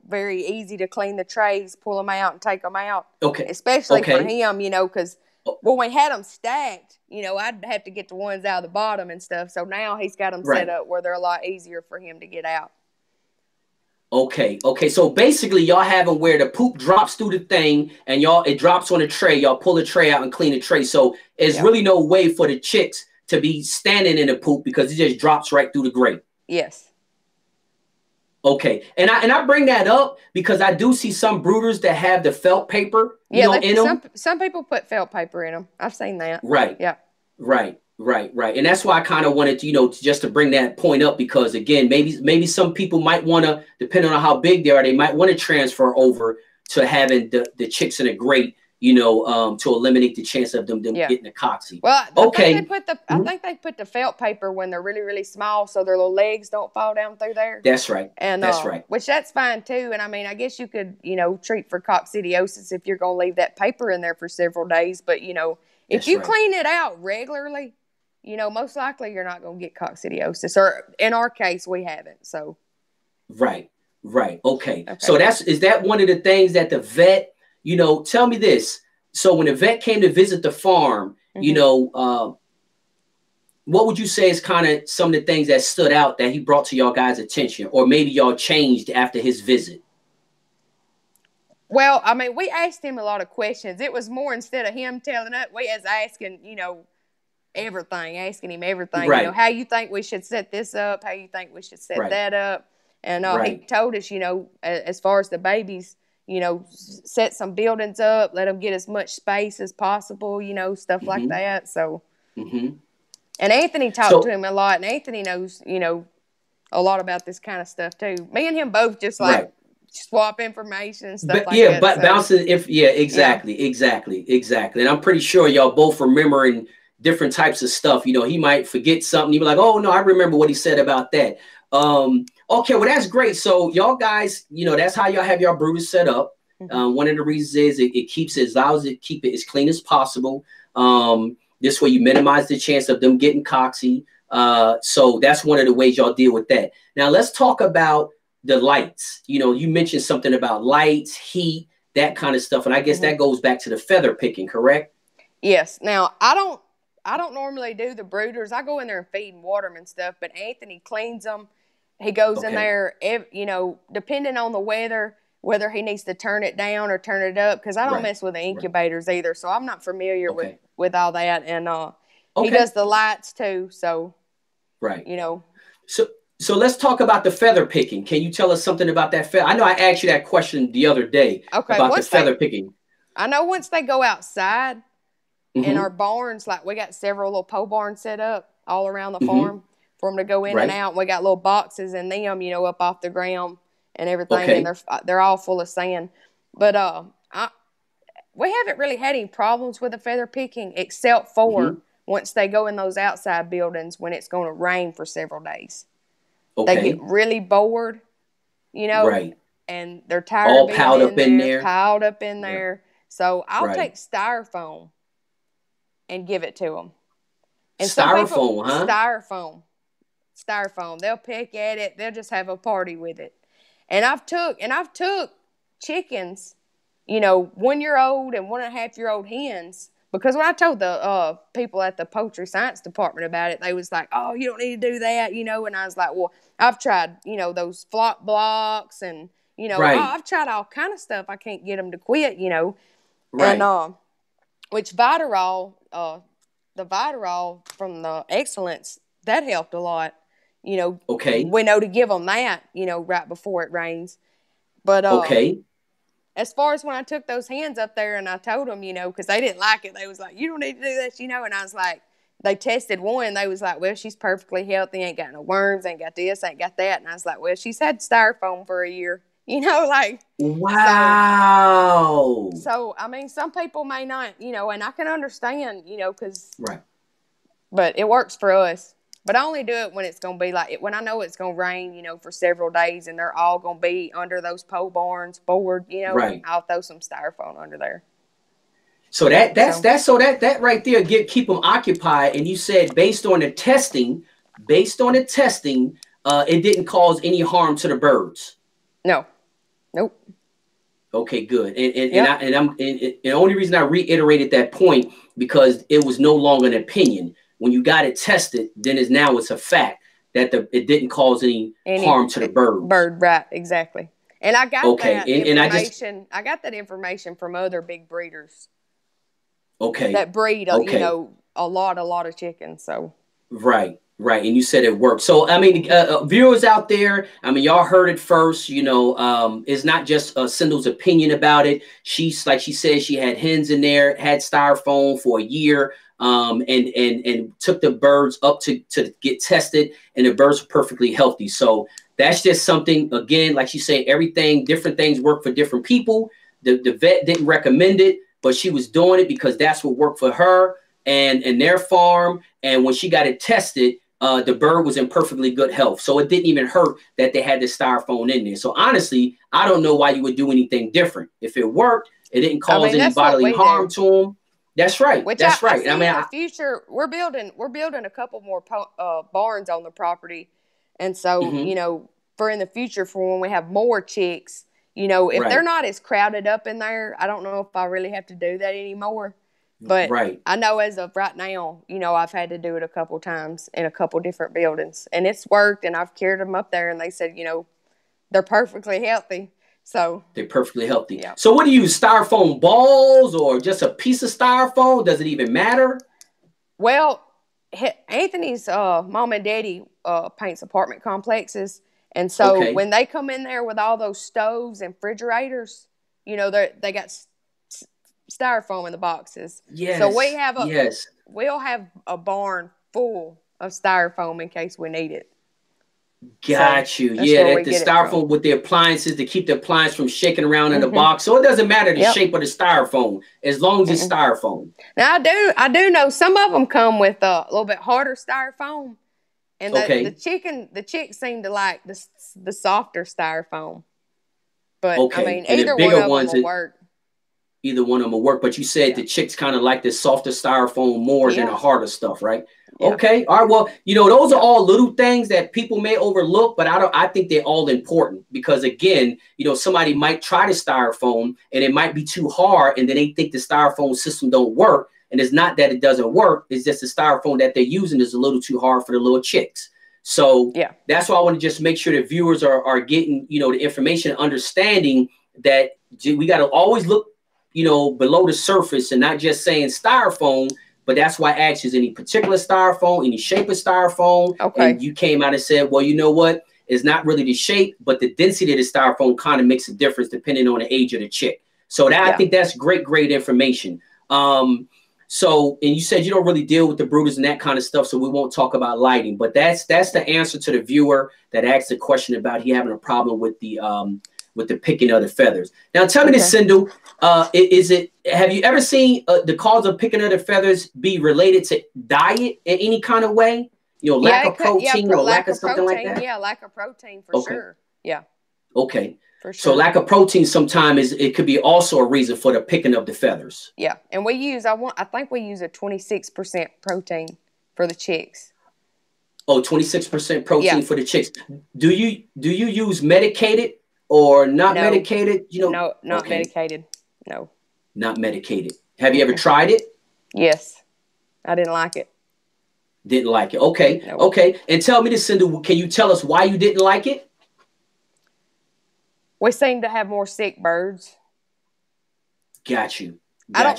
very easy to clean the trays, pull them out and take them out. Okay. Especially for him, because when we had them stacked, I'd have to get the ones out of the bottom and stuff. So now he's got them set up where they're a lot easier for him to get out. Okay. So basically, y'all have them where the poop drops through the thing, and it drops on the tray. Y'all pull the tray out and clean the tray. So there's really no way for the chicks to be standing in the poop because it just drops right through the grate. Yes. Okay, and I bring that up because I do see some brooders that have the felt paper, in them. Some people put felt paper in them. I've seen that. Right. Yeah. Right. And that's why I kind of wanted to, just to bring that point up because again, maybe some people might want to, depending on how big they are, they might want to transfer over to having the chicks in a grate, to eliminate the chance of them getting a cocci. Well, I think they put the felt paper when they're really, really small so their little legs don't fall down through there. That's right. And that's right. Which that's fine too. And I mean, I guess you could, treat for coccidiosis if you're going to leave that paper in there for several days. But, if you clean it out regularly, most likely you're not going to get coccidiosis. Or in our case, we haven't. So. Right. Okay. So is that one of the things that the vet, tell me this. So when the vet came to visit the farm, what would you say is kind of some of the things that stood out that he brought to y'all guys' attention, or maybe y'all changed after his visit? Well, I mean, we asked him a lot of questions. It was more instead of him telling us, we was asking, asking him everything. Right. How you think we should set this up? How you think we should set that up? And he told us, as far as the babies, set some buildings up, let them get as much space as possible, stuff like that. So, and Anthony talked to him a lot, and Anthony knows, a lot about this kind of stuff too. Me and him both just swap information and stuff like that. But bouncing, exactly. And I'm pretty sure y'all both remembering different types of stuff. He might forget something. You'd be like, oh no, I remember what he said about that. Okay, well, that's great. So y'all guys, that's how y'all have your brooders set up. One of the reasons is it allows it to keep it as clean as possible. This way you minimize the chance of them getting cocci. So that's one of the ways y'all deal with that. Now let's talk about the lights. You mentioned something about lights, heat, that kind of stuff. And I guess that goes back to the feather picking, correct? Yes. Now I don't normally do the brooders. I go in there and feed and water them and stuff, but Anthony cleans them. He goes in there, you know, depending on the weather, whether he needs to turn it down or turn it up, because I don't mess with the incubators either, so I'm not familiar with all that. And he does the lights too, so you know. So let's talk about the feather picking. Can you tell us something about that feather? I know I asked you that question the other day about the feather picking. I know once they go outside in our barns, like we got several little pole barns set up all around the farm for them to go in and out. We got little boxes in them, you know, up off the ground and everything, and they're all full of sand. But we haven't really had any problems with the feather picking, except for once they go in those outside buildings when it's going to rain for several days. They get really bored, you know, and they're tired of being piled up in there. So I'll take styrofoam and give it to them. And styrofoam. They'll pick at it. They'll just have a party with it. And I've took chickens, you know, 1-year-old and 1.5-year-old hens. Because when I told the people at the poultry science department about it, they was like, "Oh, you don't need to do that," you know. And I was like, "Well, I've tried, you know, those flock blocks, and you know, I've tried all kind of stuff. I can't get them to quit, you know." And which Viterol, the Viterol from the Excellence, that helped a lot, you know. We know to give them that, you know, right before it rains. But as far as when I took those hens up there and I told them, you know, because they didn't like it. They was like, "You don't need to do this," you know. And I was like, they tested one. They was like, "Well, she's perfectly healthy. Ain't got no worms. Ain't got this. Ain't got that." And I was like, "Well, she's had styrofoam for a year." You know, like. Wow. So, I mean, some people may not, you know, and I can understand, you know, because. But it works for us. But I only do it when it's going to be like, when I know it's going to rain, you know, for several days and they're all going to be under those pole barns, board, you know, I'll throw some styrofoam under there. So that right there keep them occupied. And you said based on the testing, it didn't cause any harm to the birds. No. Nope. Okay, good. And the only reason I reiterated that point because it was no longer an opinion. When you got it tested, then it's a fact that it didn't cause any harm to the birds. Right, exactly. And I got that information. I got that information from other big breeders. That breed, you know, a lot of chickens. So. Right. And you said it worked. So, I mean, viewers out there, I mean, y'all heard it first, you know, it's not just Cyndel's opinion about it. She's like she said, she had hens in there, had styrofoam for a year. And took the birds up to get tested, and the birds are perfectly healthy. So that's just something, again, like she said, different things work for different people. The vet didn't recommend it, but she was doing it because that's what worked for her and their farm. And when she got it tested, the bird was in perfectly good health. So it didn't even hurt that they had the styrofoam in there. So honestly, I don't know why you would do anything different. If it worked, it didn't cause any bodily harm to them. That's right. That's right. I mean, in the future, we're building a couple more barns on the property, and so you know, for in the future, for when we have more chicks, you know, if they're not as crowded up in there, I don't know if I really have to do that anymore. But I know as of right now, you know, I've had to do it a couple times in a couple different buildings, and it's worked. And I've carried them up there, and they said, you know, they're perfectly healthy. So they're perfectly healthy. Yeah. So what do you use? Styrofoam balls or just a piece of styrofoam? Does it even matter? Well, Anthony's mom and daddy paints apartment complexes. And so when they come in there with all those stoves and refrigerators, you know, they got styrofoam in the boxes. Yes. So we'll have a barn full of styrofoam in case we need it. Got you. Yeah, the styrofoam with the appliances to keep the appliance from shaking around in the box. So it doesn't matter the shape of the styrofoam as long as it's styrofoam. Now I do know some of them come with a little bit harder styrofoam, and the chicks seem to like the softer styrofoam. But I mean, either one of them will work. Either one of them will work. But you said the chicks kind of like the softer styrofoam more than the harder stuff, right? Yeah. Okay. All right. Well, you know, those are all little things that people may overlook, but I think they're all important because again, you know, somebody might try the styrofoam and it might be too hard and then they think the styrofoam system don't work. And it's not that it doesn't work. It's just the styrofoam that they're using is a little too hard for the little chicks. So that's why I want to just make sure the viewers are getting, you know, the information, understanding that we got to always look, you know, below the surface and not just saying styrofoam. But that's why I asked you, is any particular styrofoam, any shape of styrofoam? Okay. And you came out and said, well, you know what? It's not really the shape, but the density of the styrofoam kind of makes a difference depending on the age of the chick. So that, I think that's great information. So, and you said you don't really deal with the brooders and that kind of stuff, so we won't talk about lighting. But that's the answer to the viewer that asked the question about he having a problem with the picking of the feathers. Now, tell me this, Cyndel, have you ever seen the cause of picking of the feathers be related to diet in any kind of way? You know, lack of protein or lack of something like that? Yeah, lack of protein for sure. Yeah. Okay. For sure. So lack of protein sometimes it could be also a reason for the picking of the feathers. Yeah, and we use I think we use a 26% protein for the chicks. Oh, 26% protein for the chicks. Do you use medicated or not medicated? You know, no, not medicated. No. Not medicated. Have you ever tried it? Yes. I didn't like it. Didn't like it. Okay. Nope. Okay. And tell me this, Cyndel, can you tell us why you didn't like it? We seem to have more sick birds. Got you. I don't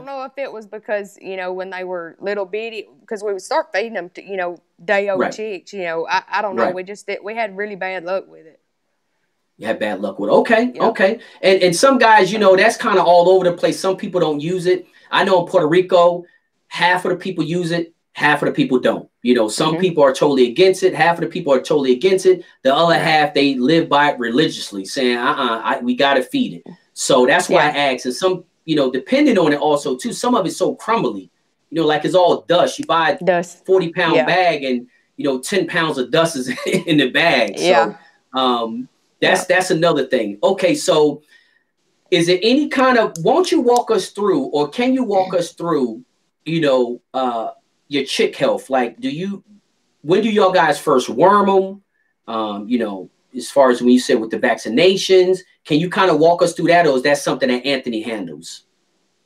know if it was because, you know, when they were little bitty, because we would start feeding them to, you know, day old chicks, you know, I don't know. We had really bad luck with it. You had bad luck with it. Okay. Yep. Okay. And some guys, you know, that's kind of all over the place. Some people don't use it. I know in Puerto Rico, half of the people use it. Half of the people don't. You know, some people are totally against it. Half of the people are totally against it. The other half, they live by it religiously, saying, we got to feed it. So that's why I asked. And some, you know, depending on it also, too, some of it's so crumbly, you know, like it's all dust. You buy a 40-pound bag and, you know, 10 pounds of dust is in the bag. So that's another thing. Okay, so is there any kind of, won't you walk us through, or can you walk us through, you know, your chick health? Like, when do y'all guys first worm them? You know, as far as when you said with the vaccinations, can you kind of walk us through that, or is that something that Anthony handles?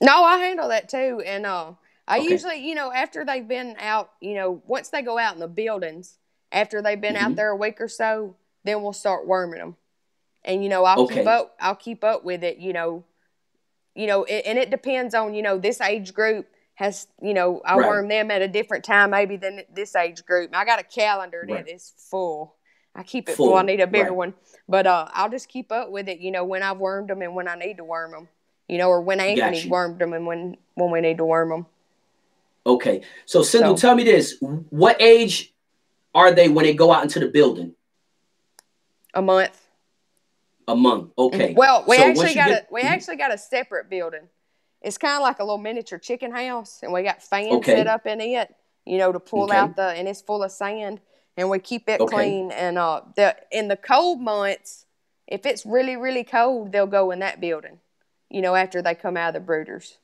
No, I handle that too. And I usually, you know, after they've been out, you know, once they go out in the buildings, after they've been out there a week or so, then we'll start worming them. And, you know, I'll keep up with it, you know, and it depends on, you know, this age group has, you know, I worm them at a different time maybe than this age group. I got a calendar that is full. I keep it full. I need a bigger one. But I'll just keep up with it, you know, when I've wormed them and when I need to worm them, you know, or when Anthony wormed them and when we need to worm them. Okay. So, Cyndel, tell me this. What age are they when they go out into the building? A month. A month. Okay. Well, we actually got a separate building. It's kind of like a little miniature chicken house, and we got fans set up in it, you know, to pull out and it's full of sand, and we keep it clean. And in the cold months, if it's really, really cold, they'll go in that building, you know, after they come out of the brooders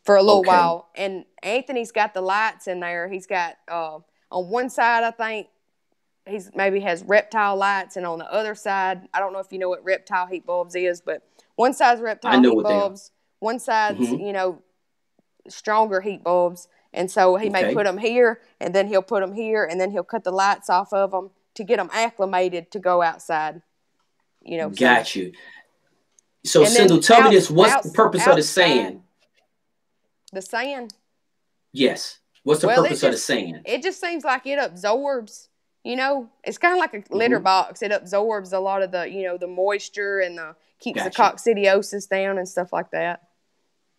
for a little while. And Anthony's got the lights in there. He's got, on one side, I think, maybe has reptile lights, and on the other side, I don't know if you know what reptile heat bulbs is, but one side's reptile heat bulbs. One side's, you know, stronger heat bulbs. And so he may put them here, and then he'll put them here, and then he'll cut the lights off of them to get them acclimated to go outside. You know. Got you. So, Cyndel, tell me this. What's the purpose of the sand? The sand? Yes. What's the purpose of the sand? It just seems like it absorbs, you know. It's kind of like a litter box. It absorbs a lot of the, you know, the moisture and keeps the coccidiosis down and stuff like that.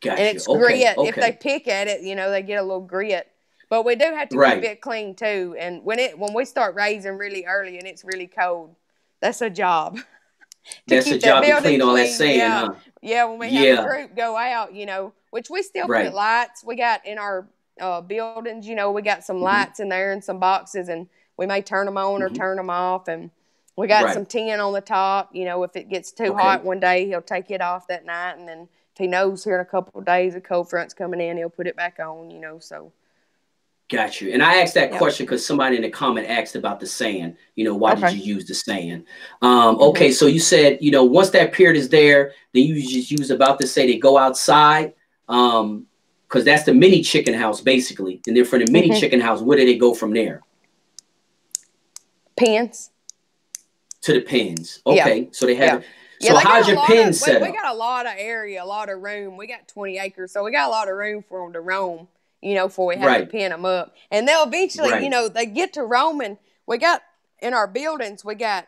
Gotcha. And it's grit. If they pick at it, you know, they get a little grit. But we do have to keep it clean too. And when we start raising really early and it's really cold, that's a job. That's a job to clean all that sand, huh? Yeah, when we have a group go out, you know, which we still put lights. We got in our buildings, you know, we got some lights in there and some boxes, and we may turn them on or turn them off. And we got some tin on the top. You know, if it gets too hot one day, he'll take it off that night, and then if he knows here in a couple of days a cold front's coming in, he'll put it back on, you know, so. Got you. And I asked that question because somebody in the comment asked about the sand. You know, why did you use the sand? Okay, so you said, you know, once that period is there, then you just use about to say they go outside, because that's the mini chicken house, basically. And then from the mini chicken house, where do they go from there? Pens. To the pens. Okay. Yeah. So they have. Yeah. So how's your pen set up? We got a lot of area, a lot of room. We got 20 acres, so we got a lot of room for them to roam. Before we have to pin them up, and they'll eventually, they get to roaming. We got in our buildings, we got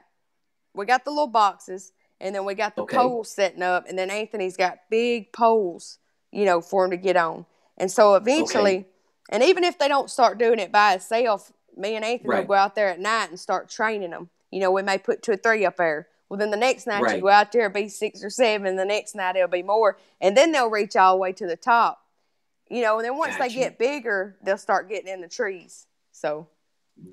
the little boxes, and then we got the poles setting up, and then Anthony's got big poles, for them to get on. And so eventually, and even if they don't start doing it by itself, me and Anthony will go out there at night and start training them. We may put 2 or 3 up there. Well, then the next night you go out there, it'll be 6 or 7. The next night it'll be more, and then they'll reach all the way to the top. And then once they get bigger, they'll start getting in the trees. So,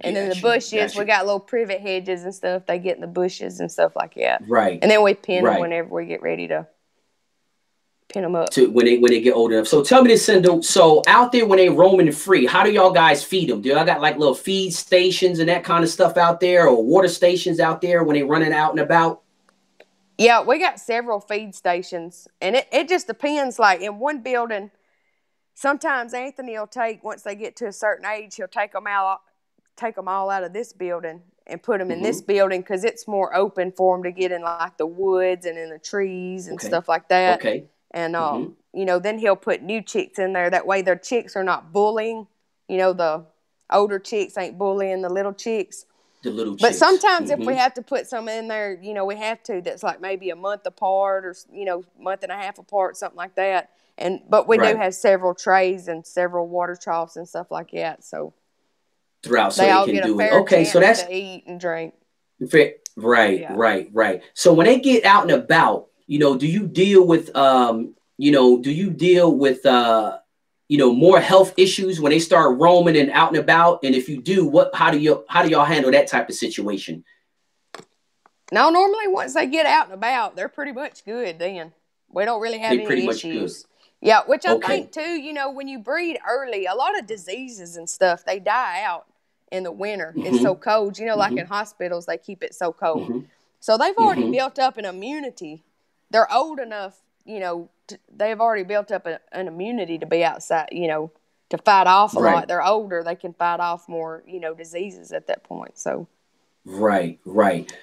and then the bushes, we got little privet hedges and stuff. They get in the bushes and stuff like that. Right. And then we pin them whenever we get ready to pin them up. When they get old enough. So tell me this, Cyndel. So out there when they roaming free, how do y'all guys feed them? Do y'all got like little feed stations and that kind of stuff out there, or water stations out there when they running out and about? Yeah, we got several feed stations, and it just depends. Like in one building, sometimes Anthony will once they get to a certain age, he'll take them all out of this building and put them in this building because it's more open for them to get in like the woods and in the trees and stuff like that. Okay. And, then he'll put new chicks in there. That way their chicks are not bullying. The older chicks ain't bullying the little chicks. The little chicks. But sometimes if we have to put some in there, we have to. That's like maybe a month apart or, month and a half apart, something like that. But we do have several trays and several water troughs and stuff like that. So throughout, so they all get a fair chance so that's to eat and drink. Right. So when they get out and about, do you deal with more health issues when they start roaming and out and about? And if you do, how do y'all handle that type of situation? No, normally once they get out and about, they're pretty much good then. We don't really have any issues. Yeah, which I think too, when you breed early, a lot of diseases and stuff, they die out in the winter. It's so cold. Like in hospitals, they keep it so cold. So they've already built up an immunity. They're old enough, they've already built up an immunity to be outside, to fight off a lot. They're older. They can fight off more, diseases at that point. So. Right.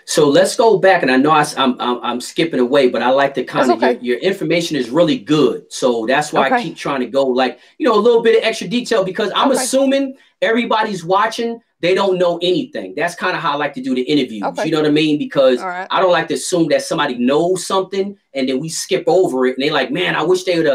So let's go back, and I know I'm skipping away, but I like to kind of your information is really good, so that's why I keep trying to go like a little bit of extra detail because I'm assuming everybody's watching. They don't know anything. That's kind of how I like to do the interviews. You know what I mean? Because I don't like to assume that somebody knows something and then we skip over it and they're like, man, I wish she would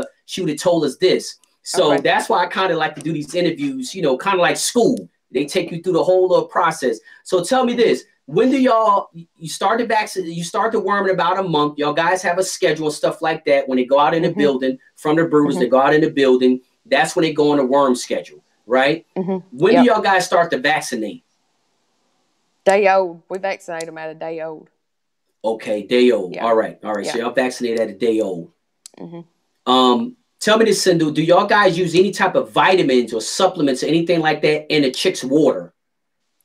have told us this. So that's why I kind of like to do these interviews. Kind of like school. They take you through the whole little process. So tell me this. When do you start the vaccine? You start the worm in about a month. Y'all guys have a schedule, stuff like that. When they go out in the building from the brewers, they go out in the building. That's when they go on the worm schedule, right? When do y'all guys start to vaccinate? Day old. We vaccinate them at a day old. Okay, day old. Yeah. All right. So y'all vaccinate at a day old. Tell me this, Cyndel, do y'all guys use any type of vitamins or supplements or anything like that in the chicks' water?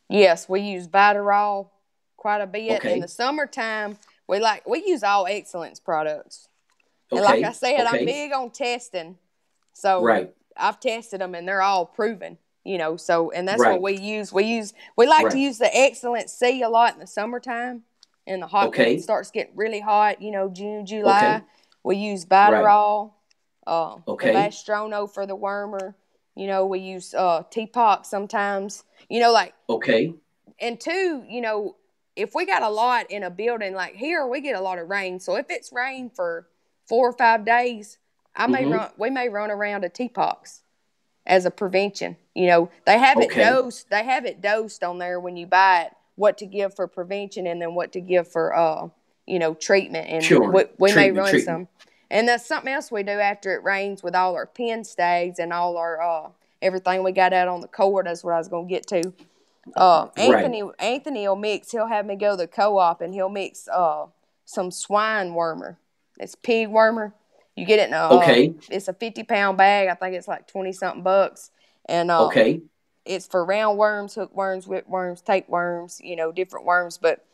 Yes, we use Vitaral quite a bit. In the summertime, we use all Excellence products. And like I said, I'm big on testing. So I've tested them and they're all proven, so, and that's what we use. We like to use the Excellence C a lot in the summertime. In the hot, when it starts getting really hot, June, July, we use Vitaral. The Vastrono for the wormer. We use T-Pox sometimes. And two, if we got a lot in a building, like here, we get a lot of rain. So if it's rain for 4 or 5 days, we may run around a T-Pox as a prevention. They have it dosed. They have it dosed on there when you buy it, what to give for prevention and then what to give for treatment. And we may run some. And that's something else we do after it rains with all our pen stags and all our everything we got out on the cord. That's what I was going to get to. Anthony will mix. He'll have me go to the co-op and he'll mix some swine wormer. It's pig wormer. You get it in it's a 50-pound bag. I think it's like 20-something bucks. And it's for round worms, hook worms, whip worms, tapeworms, different worms. But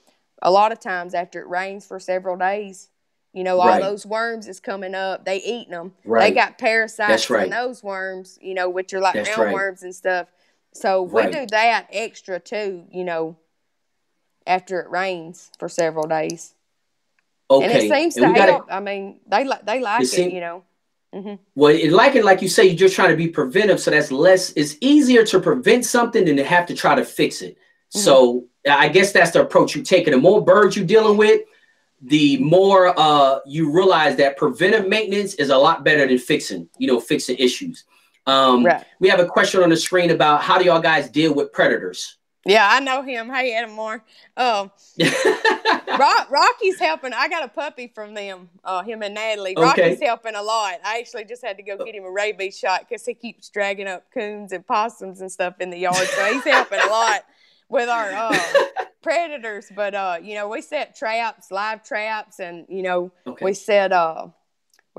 a lot of times after it rains for several days, all those worms is coming up. They eating them. They got parasites in those worms, which are like roundworms and stuff. So we do that extra too, after it rains for several days. Okay. And it seems to help. I mean, they like it, you know. Mm-hmm. Well, like you say, you're just trying to be preventive, so that's less. It's easier to prevent something than to have to try to fix it. Mm-hmm. So I guess that's the approach you take. And the more birds you're dealing with, the more you realize that preventive maintenance is a lot better than fixing issues. Right. We have a question on the screen about how do y'all guys deal with predators? Yeah, I know him. Hey, Edamore. Rocky's helping. I got a puppy from them, him and Natalie. Okay. Rocky's helping a lot. I actually just had to go get him a rabies shot because he keeps dragging up coons and possums and stuff in the yard. So he's helping a lot with our predators. But, you know, we set traps, live traps, and, you know, we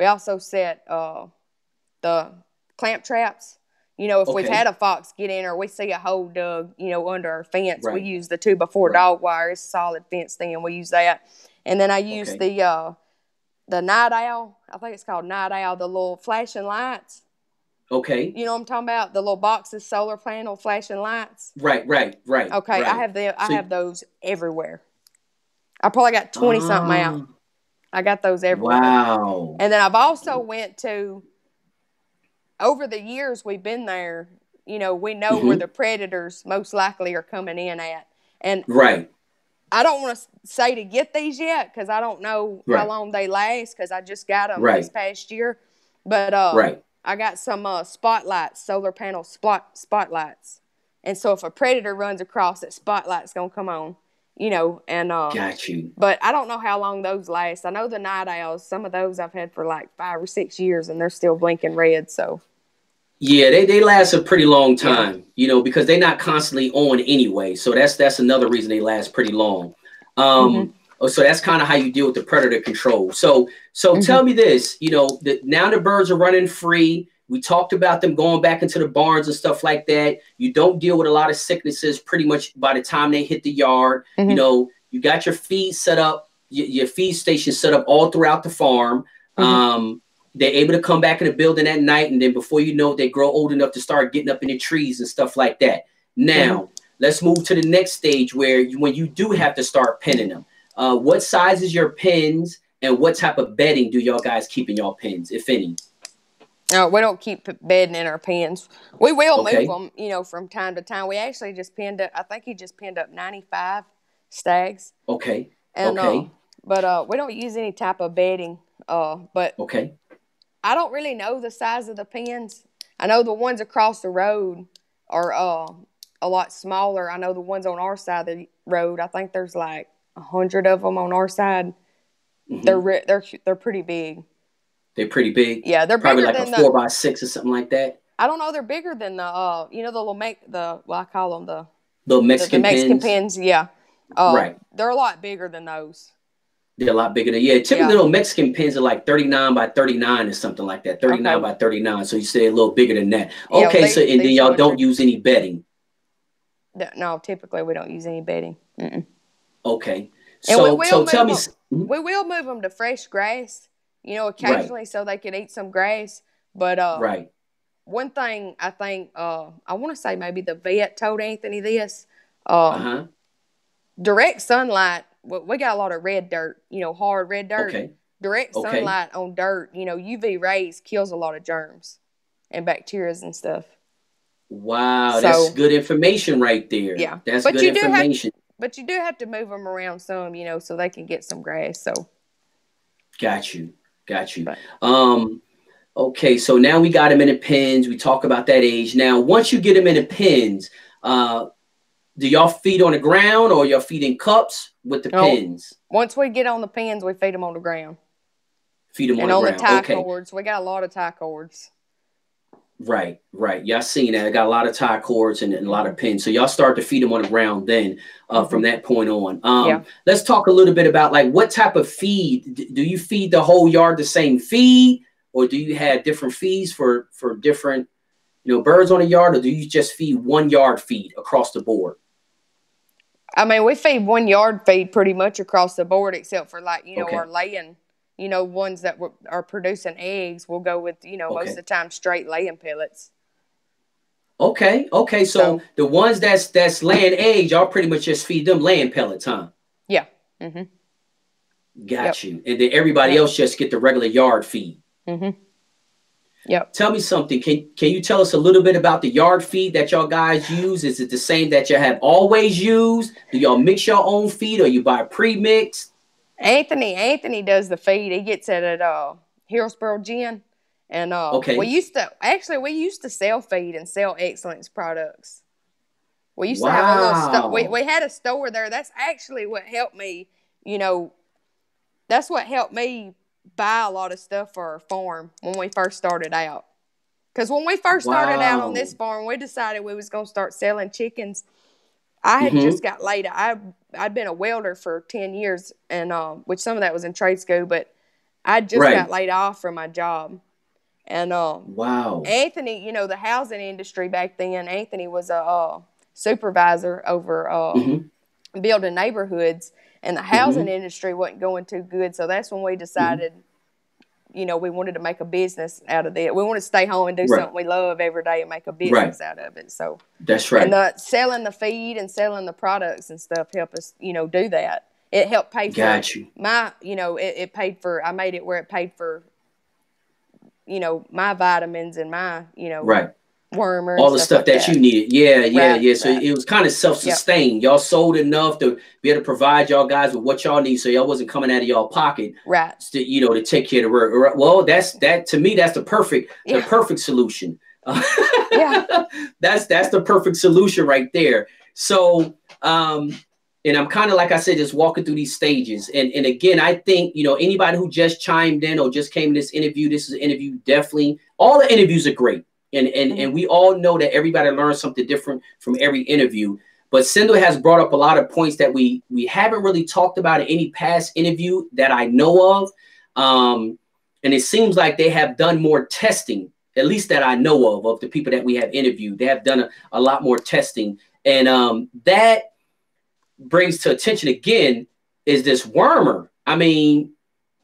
also set the clamp traps. You know, if we've had a fox get in or we see a hole dug, you know, under our fence, we use the 2x4 dog wire. It's a solid fence thing, and we use that. And then I use the night owl. I think it's called night owl, the little flashing lights. Okay. You know what I'm talking about? The little boxes, solar panel flashing lights. Right. Okay, right. I have those everywhere. I probably got 20-something out. I got those everywhere. Wow. And then I've also went to... Over the years we've been there, you know, we know where the predators most likely are coming in at. And I don't want to say to get these yet because I don't know how long they last because I just got them this past year. But I got some spotlights, solar panel spotlights. And so if a predator runs across, that spotlight's going to come on, you know. And got you. But I don't know how long those last. I know the night owls, some of those I've had for like 5 or 6 years and they're still blinking red, so... Yeah, they last a pretty long time, you know, because they're not constantly on anyway. So that's another reason they last pretty long. So that's kind of how you deal with the predator control. So tell me this, you know, now the birds are running free. We talked about them going back into the barns and stuff like that. You don't deal with a lot of sicknesses pretty much by the time they hit the yard. You know, you got your feed set up, your feed station set up all throughout the farm. They're able to come back in the building at night, and then before you know it, they grow old enough to start getting up in the trees and stuff like that. Now, let's move to the next stage where when you do have to start penning them. What size is your pens, and what type of bedding do y'all guys keep in y'all pens, if any? No, we don't keep bedding in our pens. We will move them, you know, from time to time. We actually just pinned up, I think he just pinned up 95 stags. Okay. And, but we don't use any type of bedding. But I don't really know the size of the pens. I know the ones across the road are a lot smaller. I know the ones on our side of the road, I think there's like 100 of them on our side. They're pretty big. They're pretty big? Yeah, they're probably bigger like than a 4x6 or something like that. I don't know. They're bigger than the, you know, I call them the little Mexican pens. Mexican pens, yeah. They're a lot bigger than those. They're a lot bigger than, typically little Mexican pens are like 39 by 39 or something like that. 39 by 39. So you say a little bigger than that. Okay, so and then y'all don't use any bedding. No, typically we don't use any bedding. Okay. So tell me. We will move them to fresh grass, you know, occasionally so they can eat some grass. But one thing I think, I want to say maybe the vet told Anthony this. Direct sunlight. We got a lot of red dirt, you know, hard red dirt. Direct sunlight on dirt, you know, UV rays kills a lot of germs and bacteria and stuff. Wow, that's good information right there. Yeah. That's good information. But you do have to move them around some, you know, so they can get some grass. So. Got you. But, okay, so now we got them in the pens. We talk about that age. Now, once you get them in the pens, do y'all feed on the ground or y'all feed in cups with the pens? Once we get on the pens, we feed them on the ground. Feed them on the ground. And on the tie cords. We got a lot of tie cords. Right. Y'all seen that. I got a lot of tie cords and a lot of pins. So y'all start to feed them on the ground then from that point on. Let's talk a little bit about like what type of feed. Do you feed the whole yard the same feed? Or do you have different feeds for different, you know, birds on a yard? Or do you just feed one yard feed across the board? I mean, we feed one yard feed pretty much across the board, except for like, you know, our laying, you know, ones that are producing eggs. We'll go with, you know, most of the time straight laying pellets. Okay. Okay. So the ones that's laying eggs, y'all pretty much just feed them laying pellets, huh? Yeah. Mm-hmm. Got you. And then everybody else just get the regular yard feed. Mm-hmm. Yep. Tell me something. Can you tell us a little bit about the yard feed that y'all guys use? Is it the same that you have always used? Do y'all mix your own feed or you buy pre-mixed? Anthony does the feed. He gets it at Hillsboro Gin. And we used to sell feed and sell Excellence products. We used to have a little store. We had a store there. That's actually what helped me, that's what helped me buy a lot of stuff for our farm when we first started out. Because when we first started out on this farm, we decided we was going to start selling chickens. I had just got laid. I'd been a welder for 10 years, and which some of that was in trade school, but I just got laid off from my job. And Anthony, the housing industry back then, Anthony was a supervisor over building neighborhoods, and the housing industry wasn't going too good. So that's when we decided, we wanted to make a business out of it. We wanted to stay home and do something we love every day and make a business out of it. So that's right. And selling the feed and selling the products and stuff helped us, do that. It helped pay for my, it paid for, I made it where it paid for, my vitamins and my, wormer. All the stuff that you needed. Yeah. So it was kind of self-sustained. Y'all sold enough to be able to provide y'all guys with what y'all need. So y'all wasn't coming out of y'all pocket. Right. To, to take care of the work. Well, to me, that's the perfect solution. That's the perfect solution right there. So, and I'm kind of, like I said, just walking through these stages. And again, I think, anybody who just chimed in or just came to this is an interview. Definitely. All the interviews are great. And we all know that everybody learns something different from every interview. But Cyndel has brought up a lot of points that we haven't really talked about in any past interview that I know of. And it seems like they have done more testing, at least that I know of the people that we have interviewed. They have done a lot more testing. And that brings to attention again is this wormer. I mean,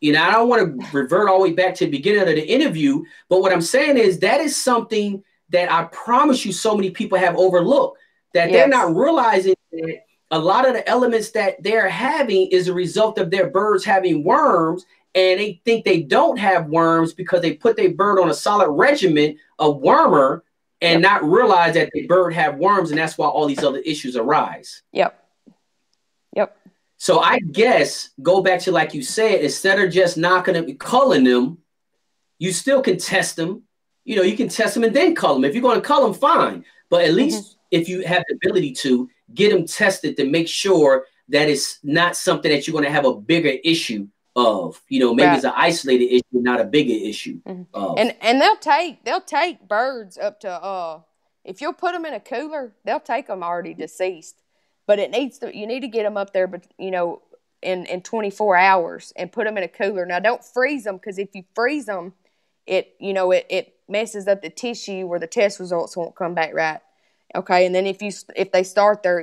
I don't want to revert all the way back to the beginning of the interview, but what I'm saying is that is something that I promise you so many people have overlooked, that they're not realizing that a lot of the elements that they're having is a result of their birds having worms, and they think they don't have worms because they put their bird on a solid regimen of wormer and not realize that the bird have worms, and that's why all these other issues arise. Yep. So I guess, go back to, like you said, instead of just knocking them and culling them, you still can test them. You can test them and then cull them. If you're going to cull them, fine. But at least if you have the ability to get them tested to make sure that it's not something that you're going to have a bigger issue of, maybe it's an isolated issue, not a bigger issue. And they'll take birds up to, if you'll put them in a cooler, they'll take them already deceased. But you need to get them up there, but in 24 hours and put them in a cooler. Now, don't freeze them, because if you freeze them, it messes up the tissue where the test results won't come back right. Okay, and then if they start their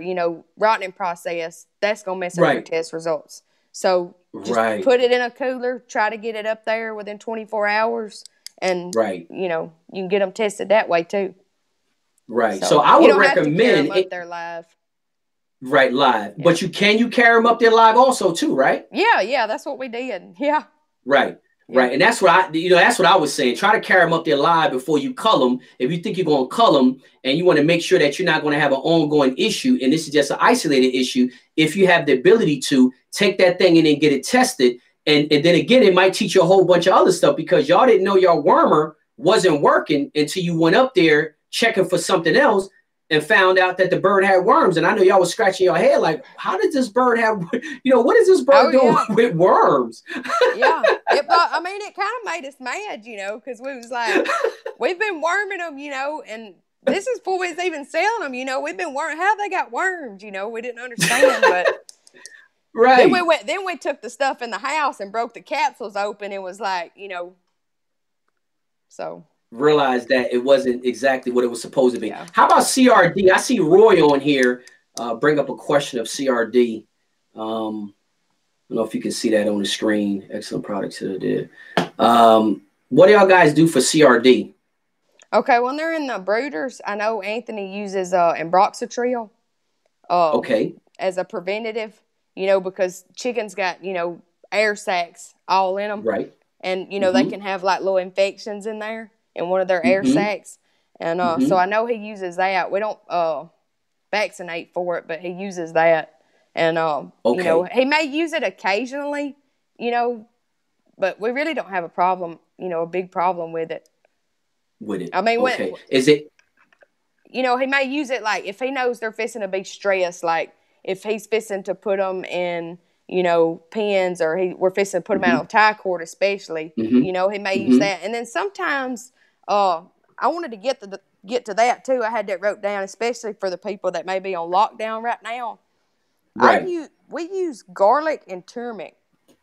rotting process, that's gonna mess up your test results. So just put it in a cooler. Try to get it up there within 24 hours, and you can get them tested that way too. Right. So I would recommend up there live. Right, live. But you carry them up there live also too, right? Yeah, that's what we did. Yeah. Right. And that's what I was saying. Try to carry them up there live before you cull them. If you think you're going to cull them and you want to make sure that you're not going to have an ongoing issue, and this is just an isolated issue, if you have the ability to take that thing and then get it tested, and then again, it might teach you a whole bunch of other stuff, because y'all didn't know your wormer wasn't working until you went up there checking for something else and found out that the bird had worms. And I know y'all was scratching your head like, how did this bird have, what is this bird doing with worms? It kind of made us mad, because we was like, we've been worming them, and this is before we was even selling them, we've been worming, how they got worms, we didn't understand, but then we took the stuff in the house and broke the capsules open and was like, so. Realized that it wasn't exactly what it was supposed to be. How about CRD? I see Roy on here bring up a question of CRD. I don't know if you can see that on the screen. Excellent products that I did. What do y'all guys do for CRD? Okay, when they're in the brooders, I know Anthony uses ambroxetril Okay. as a preventative, because chickens got, air sacs all in them. Right. And, they can have like little infections in there in one of their air sacs. And so I know he uses that. We don't vaccinate for it, but he uses that. And, he may use it occasionally, but we really don't have a problem, a big problem with it. I mean, is it? He may use it like if he knows they're fixing to be stressed, like if he's fixing to put them in, pens, or we're fixing to put them out on tie cord, especially, he may use that. And then sometimes, I wanted to get to that too. I had that wrote down, especially for the people that may be on lockdown right now. Right. We use garlic and turmeric.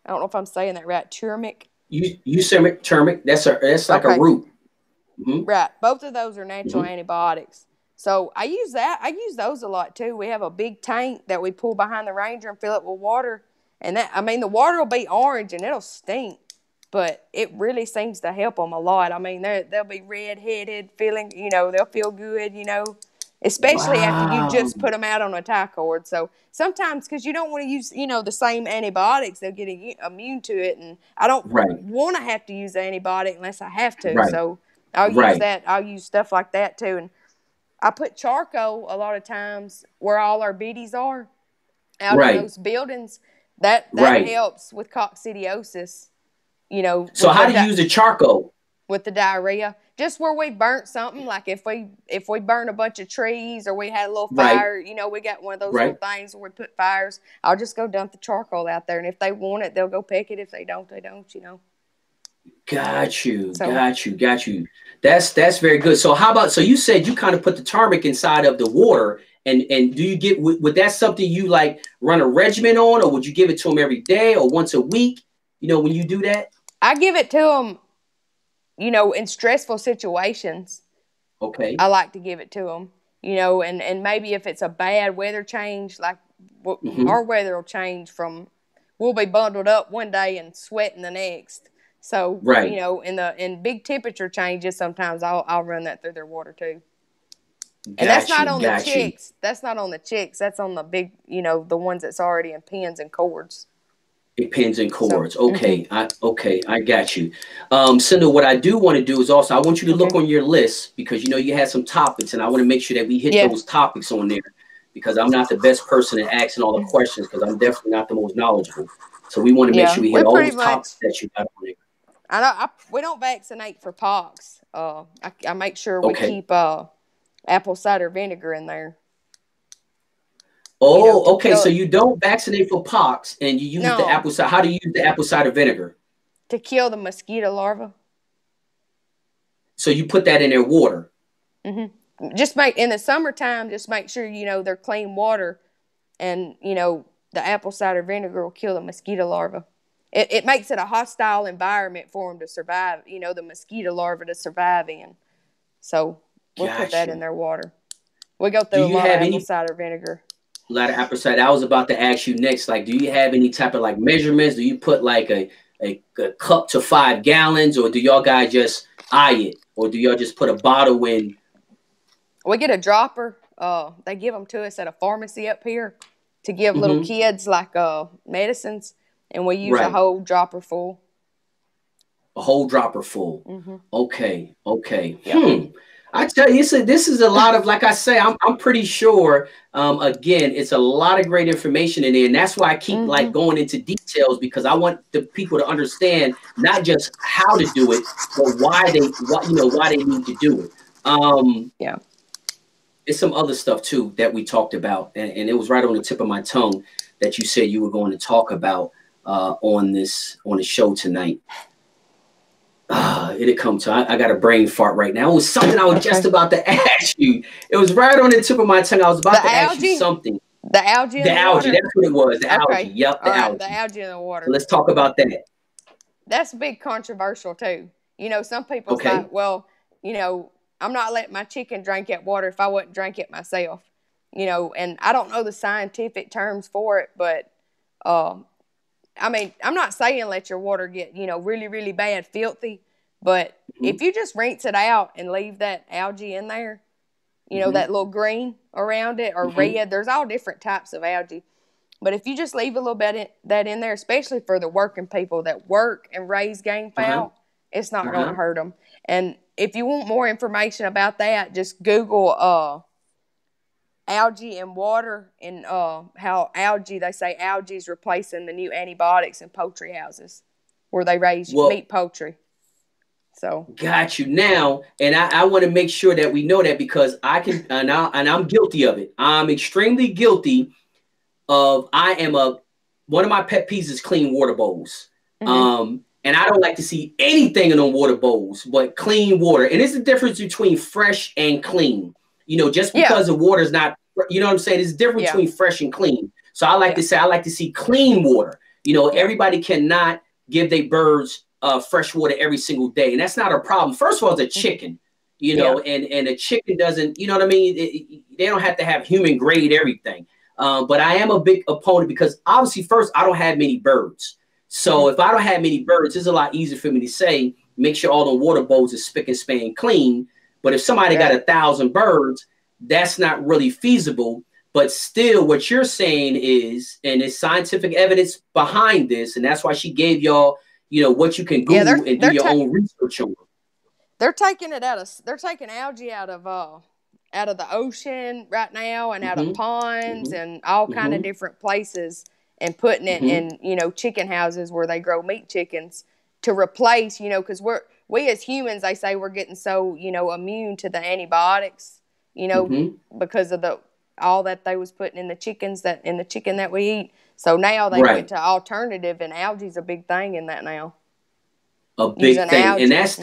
I don't know if I'm saying that right. Turmeric. You turmeric. That's like a root. Right. Both of those are natural antibiotics. So I use that. I use those a lot too. We have a big tank that we pull behind the Ranger and fill it with water. And the water will be orange and it'll stink, but it really seems to help them a lot. I mean, they'll be red-headed, feeling, they'll feel good, especially after you just put them out on a tie cord. So sometimes, because you don't want to use, the same antibiotics, they'll get immune to it. And I don't want to have to use the antibiotic unless I have to. Right. So I'll use that. I'll use stuff like that too. And I put charcoal a lot of times where all our biddies are out in those buildings. That helps with coccidiosis, So how do you use the charcoal? With the diarrhea? Just where we burnt something, like if we burn a bunch of trees or we had a little fire, we got one of those little things where we put fires. I'll just go dump the charcoal out there. And if they want it, they'll go pick it. If they don't, they don't, Got you. That's very good. So how about, so you said you kind of put the turmeric inside of the water, and do you get, would that something you like run a regimen on, or would you give it to them every day or once a week? When you do that? I give it to them, in stressful situations. Okay. I like to give it to them, and maybe if it's a bad weather change, like our weather will change from, we'll be bundled up one day and sweating the next. So, in big temperature changes, sometimes I'll run that through their water too. And that's not on the chicks. That's not on the chicks. That's on the big, the ones that's already in pens and cords. Pens and cords. So, okay. I got you. Cyndel, what I do want to do is also, I want you to look on your list, because, you had some topics, and I want to make sure that we hit those topics on there, because I'm not the best person at asking all the questions, because I'm definitely not the most knowledledgeable. So we want to make sure we hit all those topics that you got on there. I know we don't vaccinate for pox. I make sure we keep apple cider vinegar in there. Oh, okay. So you don't vaccinate for pox, and you use the apple cider. How do you use the apple cider vinegar? To kill the mosquito larvae. So you put that in their water. Just in the summertime, just make sure they're clean water, and the apple cider vinegar will kill the mosquito larvae. It makes it a hostile environment for them to survive, the mosquito larvae to survive in. So we'll put that in their water. We go through a lot of apple cider vinegar. A lot of apple cider. I was about to ask you next, like, do you have any type of like measurements? Do you put like a cup to 5 gallons, or do y'all guys just eye it? Or do y'all just put a bottle in? We get a dropper. They give them to us at a pharmacy up here to give little kids like medicines. And we use a whole dropper full. A whole dropper full. Okay. Yep. I tell you, this is a lot of, like I say, I'm pretty sure, again, it's a lot of great information in there. And that's why I keep like going into details, because I want the people to understand not just how to do it, but why they need to do it. It's some other stuff too that we talked about. And it was right on the tip of my tongue that you said you were going to talk about on the show tonight. It'll come to, I got a brain fart right now. It was something I was just about to ask you. It was right on the tip of my tongue. I was about to ask you something. The algae in the algae, water? That's what it was. The algae. Yep, the algae. The algae in the water. So let's talk about that. That's big controversial too. Some people say, well, I'm not letting my chicken drink that water if I wouldn't drink it myself. And I don't know the scientific terms for it, but I mean, I'm not saying let your water get, really, really bad, filthy, But if you just rinse it out and leave that algae in there, you know, that little green around it or red, there's all different types of algae. But if you just leave a little bit that in there, especially for the working people that work and raise game fowl, it's not going to hurt them. And if you want more information about that, just Google algae in water and how they say algae is replacing the new antibiotics in poultry houses where they raise meat poultry. So got you now, and I want to make sure that we know that because I can, and I'm guilty of it. I'm extremely guilty of. One of my pet peeves is clean water bowls. And I don't like to see anything in them water bowls but clean water. And it's the difference between fresh and clean. You know, just because the water is not, you know what I'm saying? It's different between fresh and clean. So I like to say I like to see clean water. You know, everybody cannot give their birds fresh water every single day. And that's not a problem. First of all, it's a chicken, you know, and a chicken doesn't, you know what I mean? They don't have to have human grade everything. But I am a big opponent because obviously first, I don't have many birds. So if I don't have many birds, it's a lot easier for me to say, make sure all the water bowls are spick and span clean. But if somebody got 1,000 birds, that's not really feasible. But still, what you're saying is, and there's scientific evidence behind this, and that's why she gave y'all, you know, what you can Google and do your own research on. They're taking algae out of the ocean right now and out of ponds and all kind of different places and putting it in, you know, chicken houses where they grow meat chickens to replace, you know, because we as humans, they say we're getting so, you know, immune to the antibiotics, you know, because of all that they was putting in the chicken that we eat. So now they went to alternative, and algae's a big thing in that now. A big thing, algae. And that's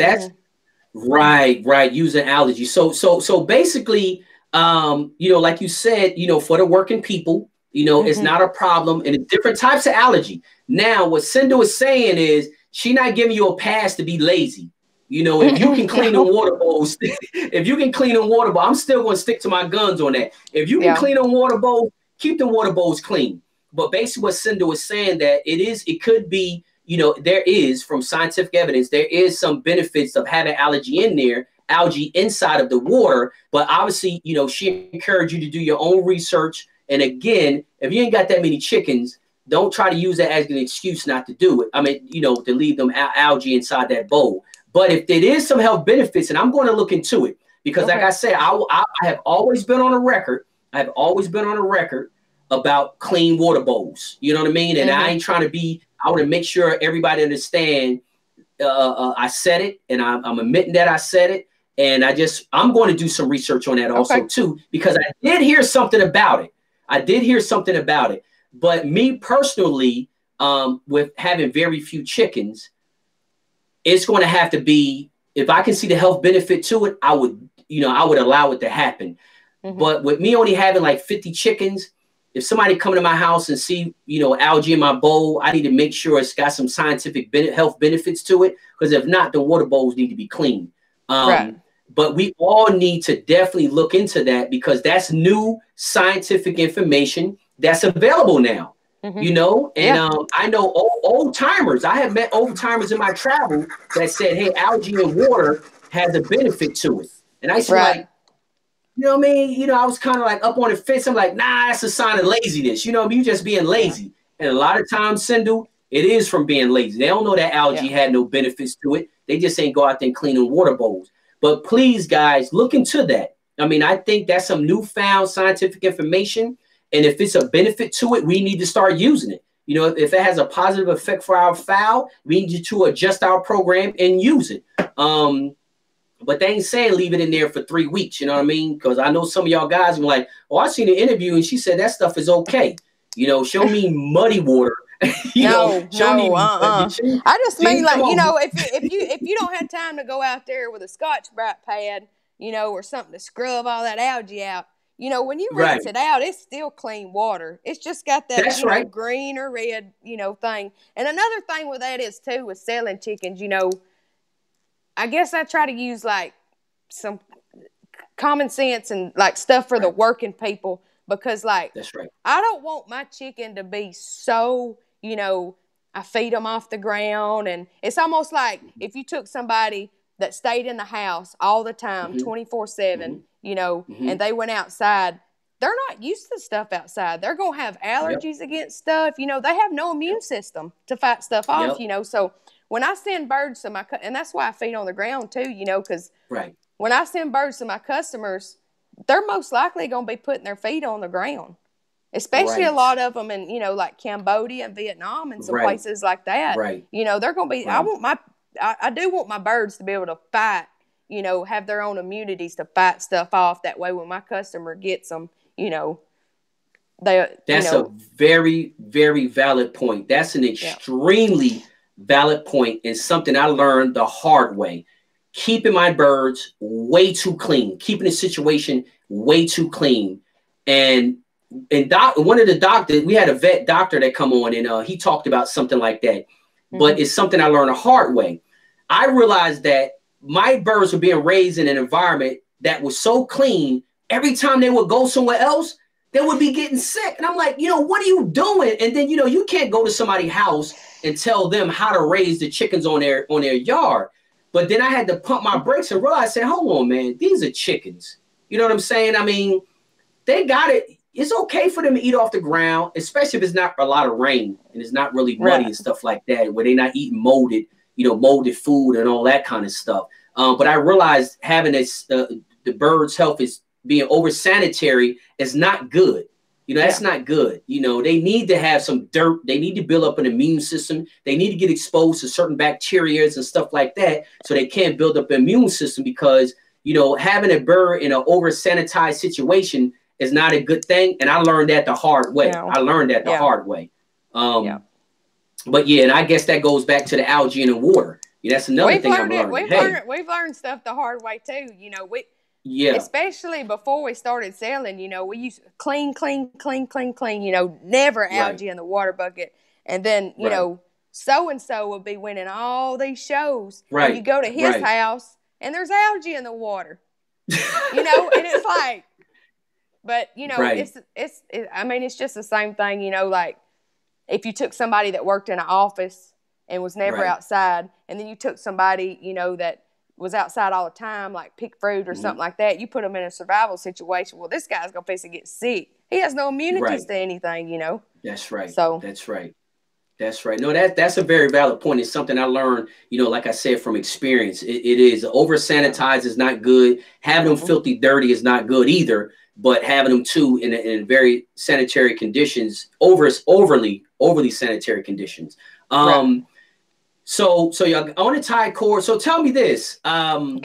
right. Using algae. So basically, you know, like you said, you know, for the working people, you know, it's not a problem, and it's different types of algae. Now, what Cyndel is saying is she's not giving you a pass to be lazy. You know, if you can clean the water bowls, I'm still going to stick to my guns on that. If you can clean the water bowls, keep the water bowls clean. But basically what Cyndel is saying that it could be, you know, there is, from scientific evidence, there is some benefits of having algae inside of the water. But obviously, you know, she encouraged you to do your own research. And again, if you ain't got that many chickens, don't try to use that as an excuse not to do it. I mean, you know, to leave them algae inside that bowl. But if there is some health benefits, and I'm going to look into it, because like I said, I have always been on a record. About clean water bowls. You know what I mean? And I ain't trying to be, I want to make sure everybody understand I said it, and I'm admitting that I said it. And I'm going to do some research on that also too, because I did hear something about it. But me personally, with having very few chickens, it's going to have to be, if I can see the health benefit to it, I would allow it to happen. But with me only having like 50 chickens, if somebody come to my house and see, you know, algae in my bowl, I need to make sure it's got some scientific health benefits to it. Because if not, the water bowls need to be clean. But we all need to definitely look into that, because that's new scientific information that's available now. You know, and I know old timers. I have met old timers in my travel that said, hey, algae in water has a benefit to it. And I said, like, you know what I mean? You know, I was kind of like up on the fence. I'm like, nah, that's a sign of laziness. You know, you just being lazy. And a lot of times, Cyndel, it is from being lazy. They don't know that algae had no benefits to it. They just ain't go out there and cleaning water bowls. But please, guys, look into that. I mean, I think that's some newfound scientific information. And if it's a benefit to it, we need to start using it. You know, if it has a positive effect for our fowl, we need to adjust our program and use it. But they ain't saying leave it in there for 3 weeks. You know what I mean? Because I know some of y'all guys are like, oh, I seen an interview and she said that stuff is okay. You know, show me muddy water. I just mean, like, you know, if you don't have time to go out there with a Scotch-Brite pad, you know, or something to scrub all that algae out, you know, when you rinse it out, it's still clean water. It's just got that green or red, you know, thing. And another thing with that is too, with selling chickens, you know, I guess I try to use like some common sense and like stuff for the working people, because like, I don't want my chicken to be so, you know, I feed them off the ground. And it's almost like if you took somebody that stayed in the house all the time, 24/7, you know, and they went outside, they're not used to stuff outside. They're going to have allergies against stuff. You know, they have no immune system to fight stuff off, you know. So when I send birds to and that's why I feed on the ground too, you know, because when I send birds to my customers, they're most likely going to be putting their feet on the ground, especially a lot of them in, you know, like Cambodia and Vietnam and some places like that. You know, they're going to be, I do want my birds to be able to fight, you know, have their own immunities to fight stuff off. That way when my customer gets them, you know, that's a very, very valid point. That's an extremely valid point, and something I learned the hard way. Keeping my birds way too clean, keeping the situation way too clean. And one of the doctors, we had a vet doctor that come on, and he talked about something like that. But it's something I learned the hard way. I realized that my birds were being raised in an environment that was so clean. Every time they would go somewhere else, they would be getting sick. And I'm like, you know, what are you doing? And then, you know, you can't go to somebody's house and tell them how to raise the chickens on their yard. But then I had to pump my brakes and realize, I said, hold on, man, these are chickens. You know what I'm saying? I mean, they got it. It's okay for them to eat off the ground, especially if it's not a lot of rain and it's not really muddy and stuff like that, where they're not eating molded, you know, molded food and all that kind of stuff. But I realized having this, the bird's health is being over sanitary is not good. You know, that's not good. You know, they need to have some dirt. They need to build up an immune system. They need to get exposed to certain bacteria and stuff like that so they can't build up an immune system, because, you know, having a bird in an over sanitized situation is not a good thing. And I learned that the hard way. I learned that the hard way. But yeah, and I guess that goes back to the algae in the water. Yeah, that's another thing I'm learning. We've learned stuff the hard way too. You know, especially before we started selling, you know, we used to clean, you know, never algae in the water bucket. And then, you know, so-and-so will be winning all these shows. And you go to his house and there's algae in the water, you know, and it's like, but, you know, I mean, it's just the same thing, you know, like if you took somebody that worked in an office and was never outside, and then you took somebody, you know, that was outside all the time, like pick fruit or something like that, you put them in a survival situation. Well, this guy's going to get sick. He has no immunities to anything, you know? That's right. So that's right. That's right. No, that's a very valid point. It's something I learned, you know, like I said, from experience. It is over sanitized is not good. Having them filthy dirty is not good either. But having them too in very sanitary conditions, overly sanitary conditions. So y'all on a tie cord. So tell me this. On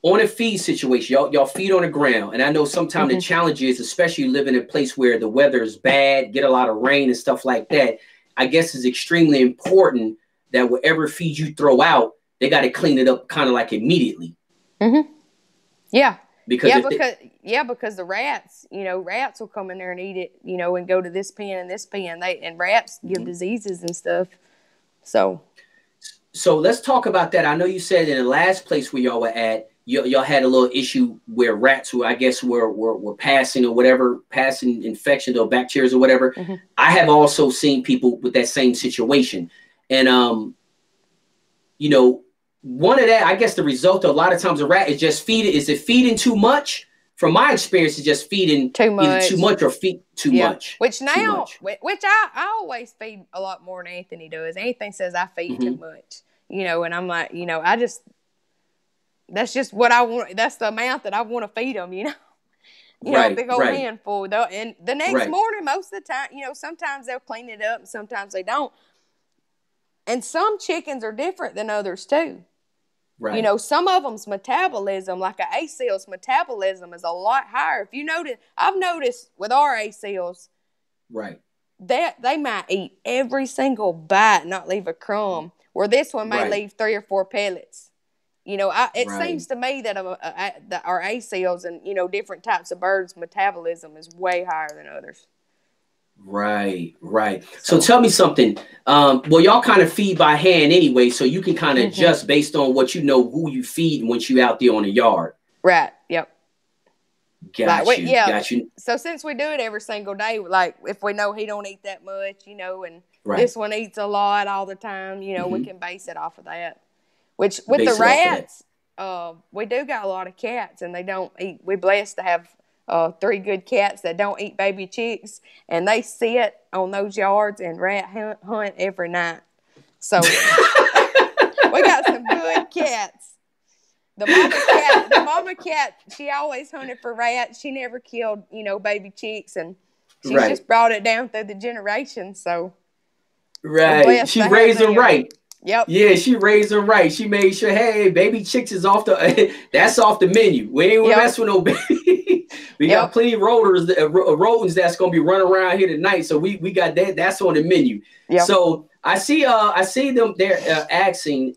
a feed situation, y'all feed on the ground, and I know sometimes the challenge is, especially living in a place where the weather is bad, get a lot of rain and stuff like that. I guess it's extremely important that whatever feed you throw out, they got to clean it up kind of like immediately. Yeah. Because the rats, you know, rats will come in there and eat it, you know, and go to this pen and this pen. And rats give diseases and stuff. So let's talk about that. I know you said in the last place where y'all were at, y'all had a little issue where rats were, I guess, were passing or whatever, passing infections or bacteria or whatever. I have also seen people with that same situation. And, you know, one of that, I guess the result of a lot of times a rat is just feeding. Is it feeding too much? From my experience, it's just feeding too much or feed too much. Which I always feed a lot more than Anthony does. Anthony says I feed too much, you know, and I'm like, you know, that's just what I want. That's the amount that I want to feed them, you know. You know, a big old handful. And the next morning, most of the time, you know, sometimes they'll clean it up and sometimes they don't. And some chickens are different than others too. You know, some of them's metabolism, like an A-cell's metabolism, is a lot higher. If you notice, I've noticed with our A-cells, that they might eat every single bite, not leave a crumb. Where this one may leave 3 or 4 pellets. You know, it seems to me that our A-cells and, you know, different types of birds' metabolism is way higher than others. Right. So tell me something. Well, y'all kind of feed by hand anyway, so you can kind of adjust based on what you know, who you feed once you out there on the yard. Right. Yep. Got you. Got you. So since we do it every single day, like if we know he don't eat that much, you know, and right. this one eats a lot all the time, you know, we can base it off of that. Which with the rats, we do got a lot of cats, and they don't eat. We're blessed to have 3 good cats that don't eat baby chicks, and they sit on those yards and rat hunt every night. So we got some good cats. The mama cat, she always hunted for rats. She never killed, you know, baby chicks, and she just brought it down through the generations. So she raised them right. Yep. Yeah, she raised them right. She made sure, hey, baby chicks is off the that's off the menu. We ain't mess with no baby. We got plenty of rodents that's gonna be running around here tonight. So we got that. That's on the menu. Yep. So I see them there asking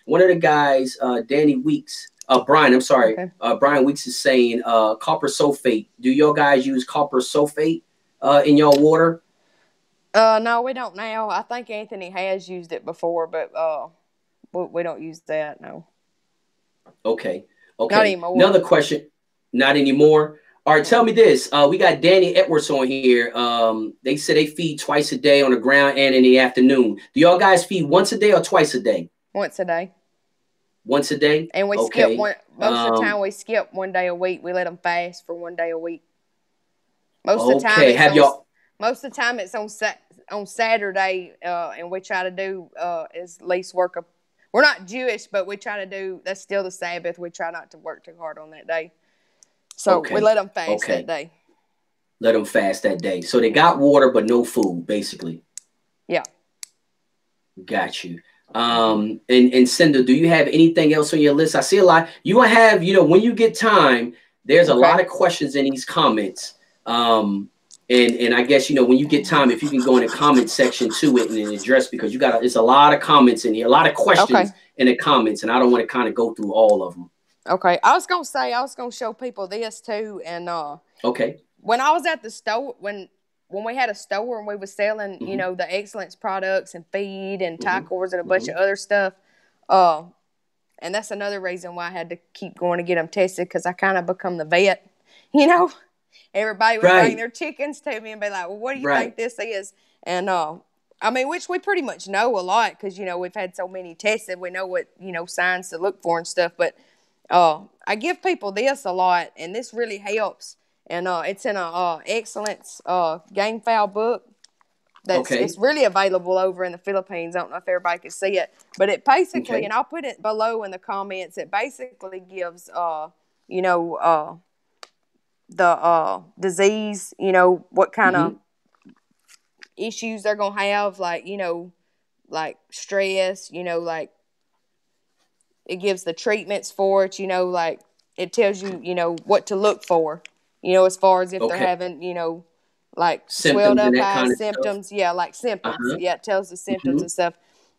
one of the guys, Danny Weeks, Brian. I'm sorry, Brian Weeks is saying copper sulfate. Do y'all guys use copper sulfate in y'all water? No, we don't now. I think Anthony has used it before, but we don't use that, no. Okay. Not anymore. Another question. Not anymore. All right, tell me this. We got Danny Edwards on here. They say they feed twice a day on the ground and in the afternoon. Do y'all guys feed once a day or twice a day? Once a day. Once a day? And we skip one. Most of the time we skip 1 day a week. We let them fast for 1 day a week. Most of the time it's on Saturday, and we try to do is least work. We're not Jewish, but we try to do. That's still the Sabbath. We try not to work too hard on that day, so we let them fast that day. Let them fast that day. So they got water, but no food, basically. Yeah. Got you. And Cyndel, do you have anything else on your list? I see a lot. You will have, you know, when you get time. There's a lot of questions in these comments. And I guess, you know, when you get time, if you can go in the comment section to it and address, because it's a lot of comments in here, a lot of questions in the comments, and I don't want to kind of go through all of them. Okay. I was going to show people this too. And, when I was at the store, when we had a store and we were selling, you know, the Excellence products and feed and Ticors and a bunch of other stuff. And that's another reason why I had to keep going to get them tested. 'Cause I kind of become the vet, you know. Everybody would bring their chickens to me and be like, well, what do you think this is? And, I mean, which we pretty much know a lot because, you know, we've had so many tested. We know what, you know, signs to look for and stuff. But I give people this a lot, and this really helps. And it's in a Excellence game fowl book. It's really available over in the Philippines. I don't know if everybody can see it. But it basically, and I'll put it below in the comments, it basically gives, you know, the disease, you know, what kind of issues they're going to have, like, you know, like stress, you know, like it gives the treatments for it, you know, like it tells you, you know, what to look for, you know, as far as if they're having, you know, like swelled up eyes, symptoms. Yeah, like symptoms. Yeah, it tells the symptoms and stuff.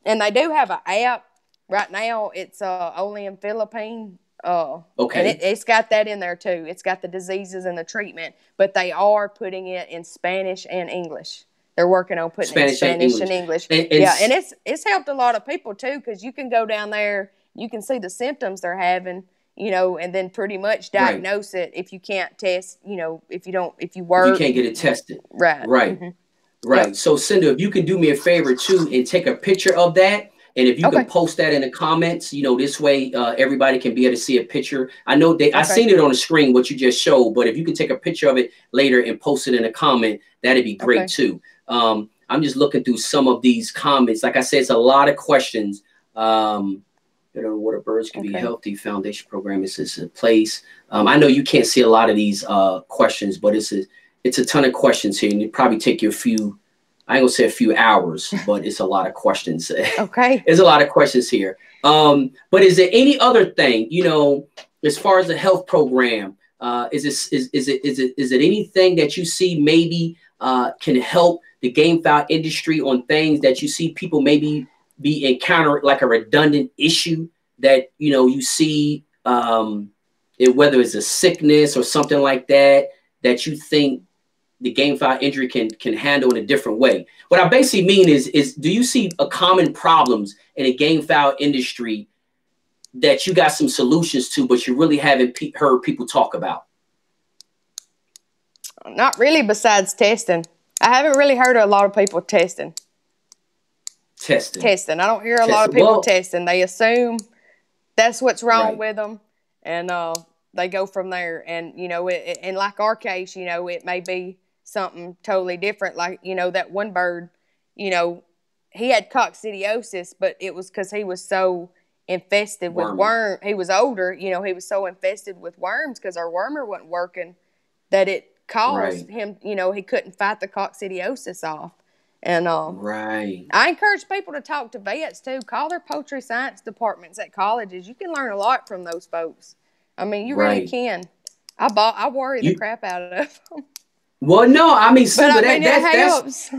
And they do have an app right now. It's only in Philippines. And it's got that in there too. It's got the diseases and the treatment, but they are putting it in Spanish and English. They're working on putting it in Spanish and English. And it's helped a lot of people too, because you can go down there, you can see the symptoms they're having, you know, and then pretty much diagnose it if you can't test, you know, if you can't get it tested. Right. Yep. So Cyndel, if you can do me a favor too and take a picture of that. And if you can post that in the comments, you know, this way everybody can be able to see a picture. I know I seen it on the screen, what you just showed, but if you can take a picture of it later and post it in a comment, that'd be great too. I'm just looking through some of these comments. Like I said, it's a lot of questions. You know, water birds can be healthy. Foundation program is a place. I know you can't see a lot of these questions, but it's a ton of questions here, and it probably take you a few. I ain't gonna say a few hours, but it's a lot of questions. There's a lot of questions here. But is there any other thing, you know, as far as the health program, is it anything that you see maybe can help the game fowl industry on things that you see people maybe be encountering, like a redundant issue that, you know, you see, whether it's a sickness or something like that, that you think the game fowl injury can handle in a different way? What I basically mean is do you see a common problems in a game fowl industry that you got some solutions to, but you really haven't heard people talk about? Not really besides testing. I haven't really heard of a lot of people testing. Testing. I don't hear a lot of people testing. They assume that's what's wrong with them, and they go from there. And, you know, and like our case, you know, it may be something totally different. Like, you know, that one bird, you know, he had coccidiosis, but it was because he was so infested with worms. He was older, you know, he was so infested with worms because our wormer wasn't working that it caused him, you know, he couldn't fight the coccidiosis off. And I encourage people to talk to vets too. Call their poultry science departments at colleges. You can learn a lot from those folks. I mean, you really can. I worry the crap out of them. Well, no, I mean, but I mean, it helps.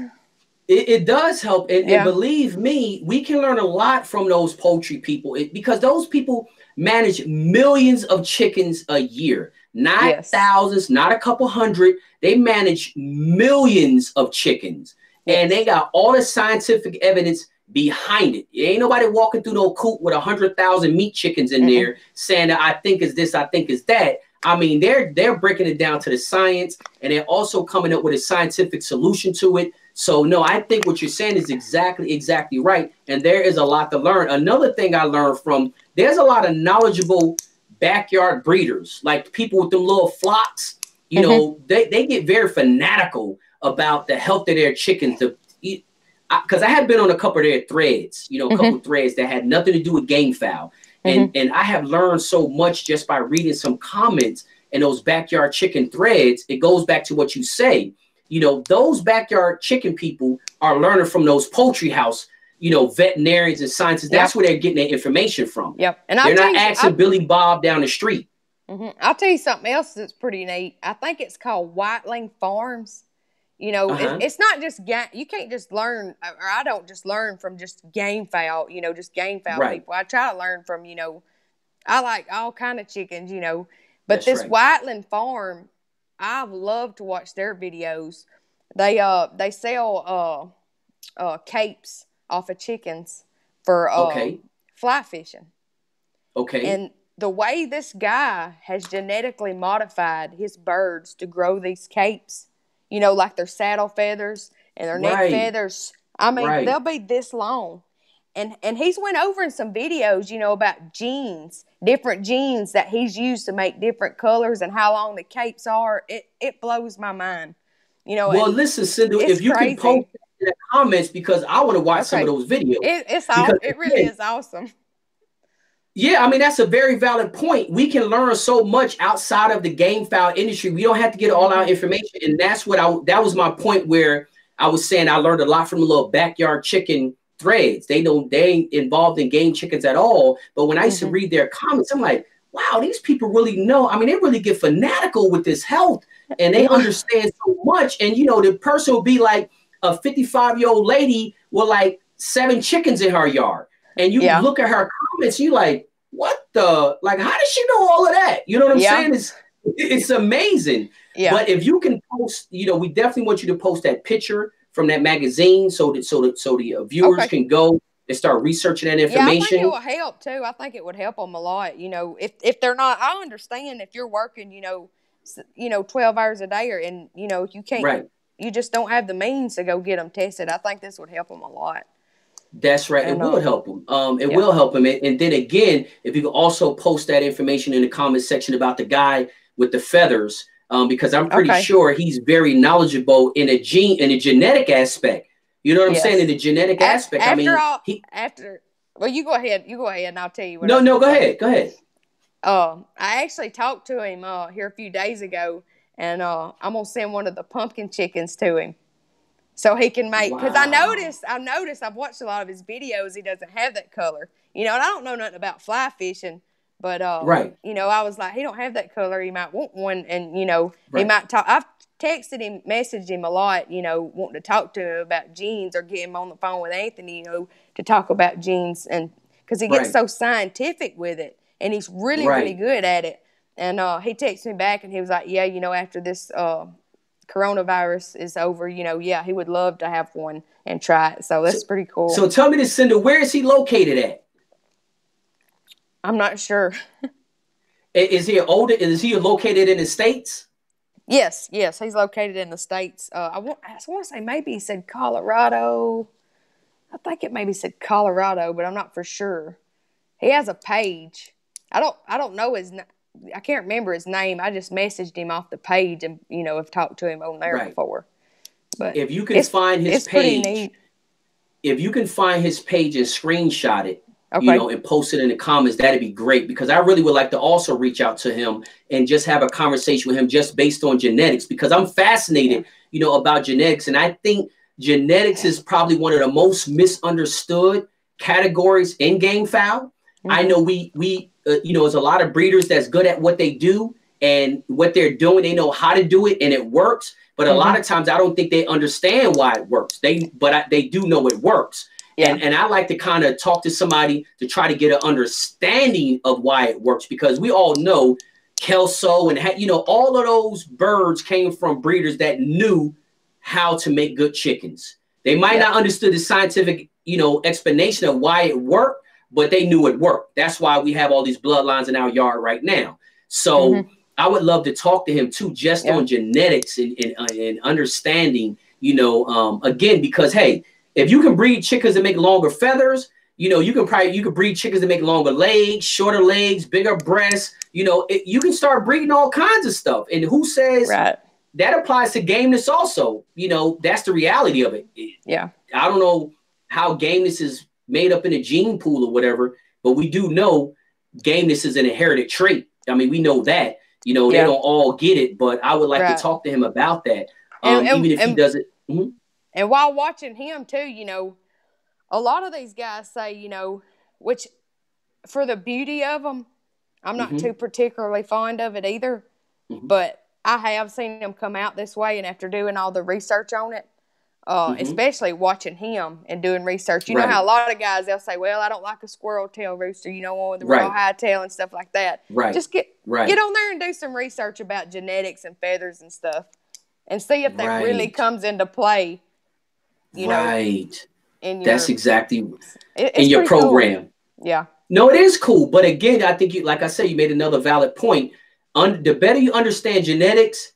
It does help, and believe me, we can learn a lot from those poultry people because those people manage millions of chickens a year, not thousands, not a couple hundred. They manage millions of chickens, and they got all the scientific evidence behind it. Ain't nobody walking through no coop with 100,000 meat chickens in there saying that I think is this, I think is that. I mean, they're breaking it down to the science, and they're also coming up with a scientific solution to it. So, no, I think what you're saying is exactly right. And there is a lot to learn. Another thing I learned from, there's a lot of knowledgeable backyard breeders, like people with them little flocks. You know, they get very fanatical about the health of their chickens. Because I had been on a couple of their threads, you know, a couple of threads that had nothing to do with game fowl. And I have learned so much just by reading some comments in those backyard chicken threads. It goes back to what you say. You know, those backyard chicken people are learning from those poultry house, you know, veterinarians and scientists. That's where they're getting their information from. And they're not asking Billy Bob down the street. I'll tell you something else that's pretty neat. I think it's called Whiteling Farms. You know, it's not just you can't just learn, or I don't just learn from just game fowl, you know, just game fowl people. I try to learn from, you know, I like all kind of chickens, you know, but this Whiteling Farm, I've loved to watch their videos. They sell capes off of chickens for fly fishing. And the way this guy has genetically modified his birds to grow these capes, you know, like their saddle feathers and their neck feathers. I mean, they'll be this long. And he's went over in some videos, you know, about genes, different genes that he's used to make different colors and how long the capes are. It blows my mind. You know. Well, listen, Cyndel, if you can post in the comments, because I want to watch some of those videos. It really is awesome. Yeah, I mean, that's a very valid point. We can learn so much outside of the game fowl industry. We don't have to get all our information. And that's what that was my point where I was saying I learned a lot from the little backyard chicken threads. They ain't involved in game chickens at all. But when I used to read their comments, I'm like, wow, these people really know. I mean, they really get fanatical with this health and they understand so much. And, you know, the person will be like a 55-year-old lady with like 7 chickens in her yard. And you look at her comments, you like, what the, like, how does she know all of that? You know what I'm saying? It's amazing. But if you can post, you know, we definitely want you to post that picture from that magazine so the viewers can go and start researching that information. I think it will help too. I think it would help them a lot. You know, if they're not, I understand if you're working, you know, 12 hours a day and, you know, you can't, you just don't have the means to go get them tested. I think this would help them a lot. That's right. It will help them. It will help them. And then again, if you can also post that information in the comment section about the guy with the feathers, because I'm pretty sure he's very knowledgeable in a genetic aspect. You know what I'm saying? In the genetic aspect. Well, you go ahead and I'll tell you what. No, go ahead. I actually talked to him here a few days ago, and I'm gonna send one of the pumpkin chickens to him. So he can make, because I noticed I've watched a lot of his videos. He doesn't have that color, you know, and I don't know nothing about fly fishing, but, you know, I was like, he don't have that color. He might want one. And, you know, he might talk. I've texted him, messaged him a lot, you know, wanting to talk to him about genes or get him on the phone with Anthony, you know, to talk about genes. And because he gets so scientific with it and he's really, really good at it. And he texted me back and he was like, yeah, you know, after this, coronavirus is over, you know, he would love to have one and try it. So that's pretty cool. So tell me this, Cyndel, where is he located at? I'm not sure. Is he located in the States? Yes, yes, he's located in the States. I want to say maybe he said Colorado. I think it maybe said Colorado, but I'm not for sure. He has a page. I don't know I can't remember his name. I just messaged him off the page and, have talked to him on there before. But if you can find his page, if you can find his page and screenshot it, and post it in the comments, that'd be great, because I really would like to also reach out to him and just have a conversation with him just based on genetics, because I'm fascinated, about genetics. And I think genetics is probably one of the most misunderstood categories in game fowl. I know we there's a lot of breeders that's good at what they do and what they're doing. They know how to do it and it works. But a lot of times I don't think they understand why it works. They do know it works. Yeah. And I like to kind of talk to somebody to try to get an understanding of why it works, because we all know Kelso and, all of those birds came from breeders that knew how to make good chickens. They might not understood the scientific, explanation of why it worked, but they knew it worked. That's why we have all these bloodlines in our yard right now. So I would love to talk to him too, just on genetics and understanding, again, because, hey, if you can breed chickens and make longer feathers, you can breed chickens to make longer legs, shorter legs, bigger breasts. You can start breeding all kinds of stuff. And who says that applies to gameness also? That's the reality of it. Yeah. I don't know how gameness is made up in a gene pool or whatever, but we do know gameness is an inherited trait. I mean, we know that. They don't all get it, but I would like to talk to him about that. Even if he doesn't. And while watching him too, a lot of these guys say, which for the beauty of them, I'm not too particularly fond of it either, but I have seen him come out this way. And after doing all the research on it, especially watching him and doing research, you know how a lot of guys, they'll say, well, I don't like a squirrel tail rooster, one with the real high tail and stuff like that. Just get on there and do some research about genetics and feathers and stuff and see if that really comes into play. That's exactly in your program. Cool. Yeah. No, it is cool. But again, I think like I said, you made another valid point. The better you understand genetics,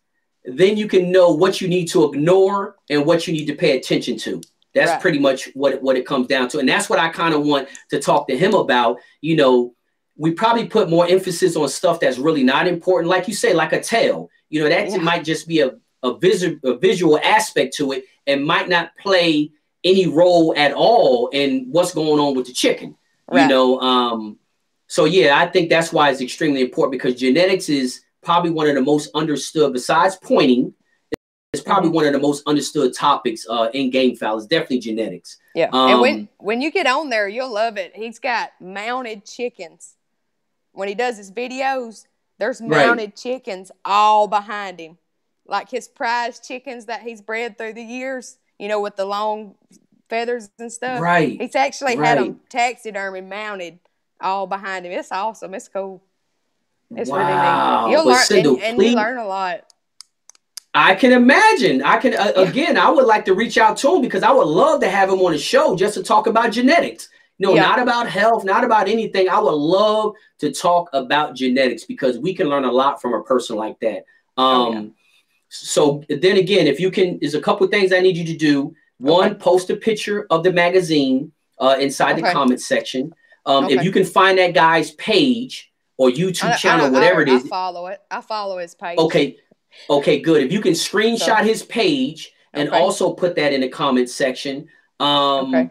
then you can know what you need to ignore and what you need to pay attention to. That's pretty much what it comes down to. And that's what I kind of want to talk to him about. We probably put more emphasis on stuff that's really not important. Like you say, like a tail, that might just be a visual aspect to it and might not play any role at all in what's going on with the chicken, so yeah, I think that's why it's extremely important, because genetics is probably one of the most understood, besides pointing, it's probably one of the most understood topics in game fowl. Is definitely genetics. Yeah. And when you get on there, you'll love it. He's got mounted chickens. When he does his videos, there's mounted chickens all behind him. Like his prize chickens that he's bred through the years, with the long feathers and stuff. Right. He's actually had them taxidermy mounted all behind him. It's awesome. It's cool. It's really neat. You'll learn, Cyndel, and you learn a lot. I can imagine. Again, I would like to reach out to him, because I would love to have him on the show just to talk about genetics. Not about health, not about anything. I would love to talk about genetics, because we can learn a lot from a person like that. So then again, if you can, there's a couple of things I need you to do. One, post a picture of the magazine inside the comment section. If you can find that guy's page or YouTube channel, whatever it is. I follow it. I follow his page. Okay, good. If you can screenshot his page and also put that in the comment section. And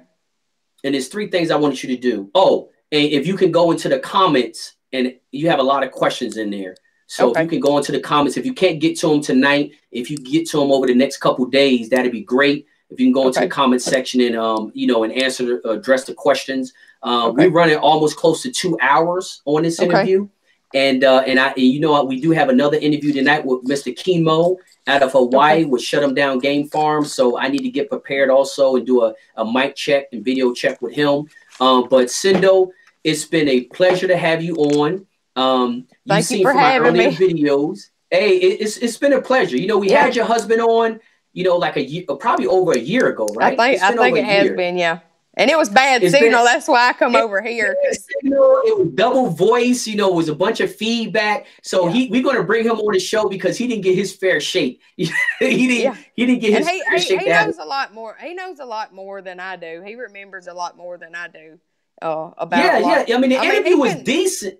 there's 3 things I want you to do. Oh, and if you can go into the comments, and you have a lot of questions in there. So if you can go into the comments, if you can't get to them tonight, if you get to them over the next couple of days, that'd be great. If you can go into the comment section and, and address the questions. We're running almost close to 2 hours on this interview. And we do have another interview tonight with Mr. Chemo out of Hawaii with Shut 'em Down Game Farm. So I need to get prepared also and do a mic check and video check with him. But Cyndel, it's been a pleasure to have you on. Thank you for having me. Videos. Hey, it's been a pleasure. We had your husband on, like a year, probably over a year ago, right? I think it has been, yeah. And it was bad signal. That's why I come over here. It was double voice. You know, it was a bunch of feedback. So we're going to bring him on the show because he didn't get his fair shake. he didn't get his fair shake. He knows a lot more. He knows a lot more than I do. He remembers a lot more than I do about. I mean, the interview was decent.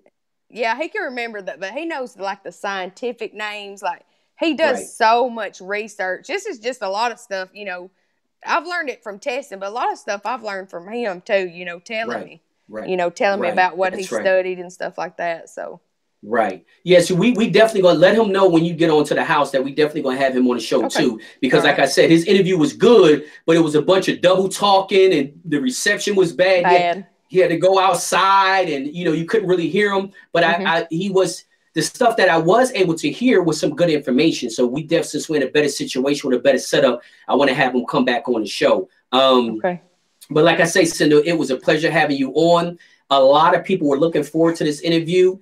Yeah, he can remember that, but he knows like the scientific names. Like he does so much research. This is just a lot of stuff, you know. I've learned it from testing, but a lot of stuff I've learned from him too, you know, telling me. You know, telling me about what he studied and stuff like that. So Right. Yeah, so we definitely gonna let him know when you get onto the house that we definitely gonna have him on the show too. Because like I said, his interview was good, but it was a bunch of double talking and the reception was bad. He had to go outside and you know you couldn't really hear him. But he was the stuff that I was able to hear was some good information. So we definitely, since we're in a better situation with a better setup, I want to have him come back on the show. But like I say, Cyndel, it was a pleasure having you on. A lot of people were looking forward to this interview.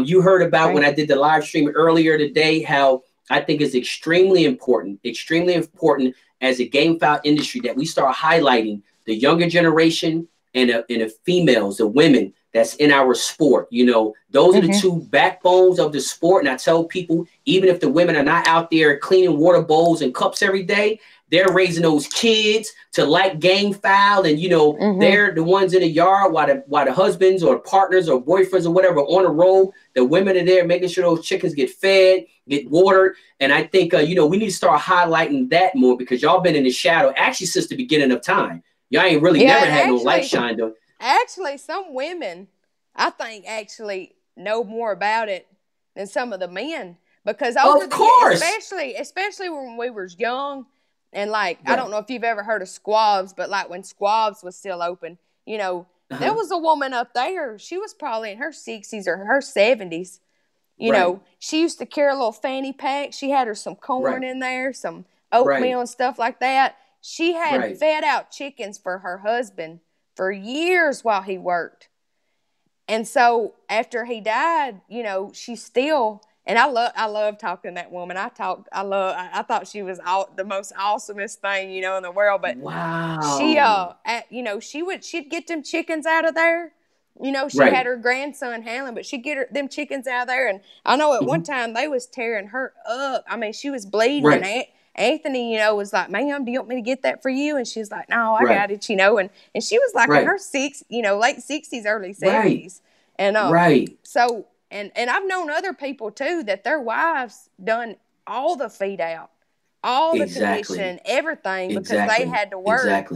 You heard about when I did the live stream earlier today, how I think it's extremely important as a game fowl industry that we start highlighting the younger generation and the females, the women that's in our sport. You know, those are the two backbones of the sport. And I tell people, even if the women are not out there cleaning water bowls and cups every day, they're raising those kids to like game fowl, and you know they're the ones in the yard while the husbands or partners or boyfriends or whatever on the road. The women are there making sure those chickens get fed, get watered, and I think you know we need to start highlighting that more because y'all been in the shadow actually since the beginning of time. Y'all ain't really never had no light shined on. Actually, some women I think actually know more about it than some of the men because over especially when we were young. And like, I don't know if you've ever heard of Squabs, but like when Squabs was still open, you know, there was a woman up there. She was probably in her 60s or her 70s. You know, she used to carry a little fanny pack. She had her some corn in there, some oatmeal and stuff like that. She had fed out chickens for her husband for years while he worked. And so after he died, you know, she still... And I love talking to that woman. I thought she was the most awesomest thing, you know, in the world. But she, you know, she'd get them chickens out of there. You know, she had her grandson handling, but she'd get them chickens out of there. And I know at one time they was tearing her up. I mean, she was bleeding. And Anthony, you know, was like, "Ma'am, do you want me to get that for you?" And she's like, "No, I got it," you know. And she was like in her late 60s, early 70s. And so. And I've known other people, too, that their wives done all the feed out, all the condition, everything, because they had to work.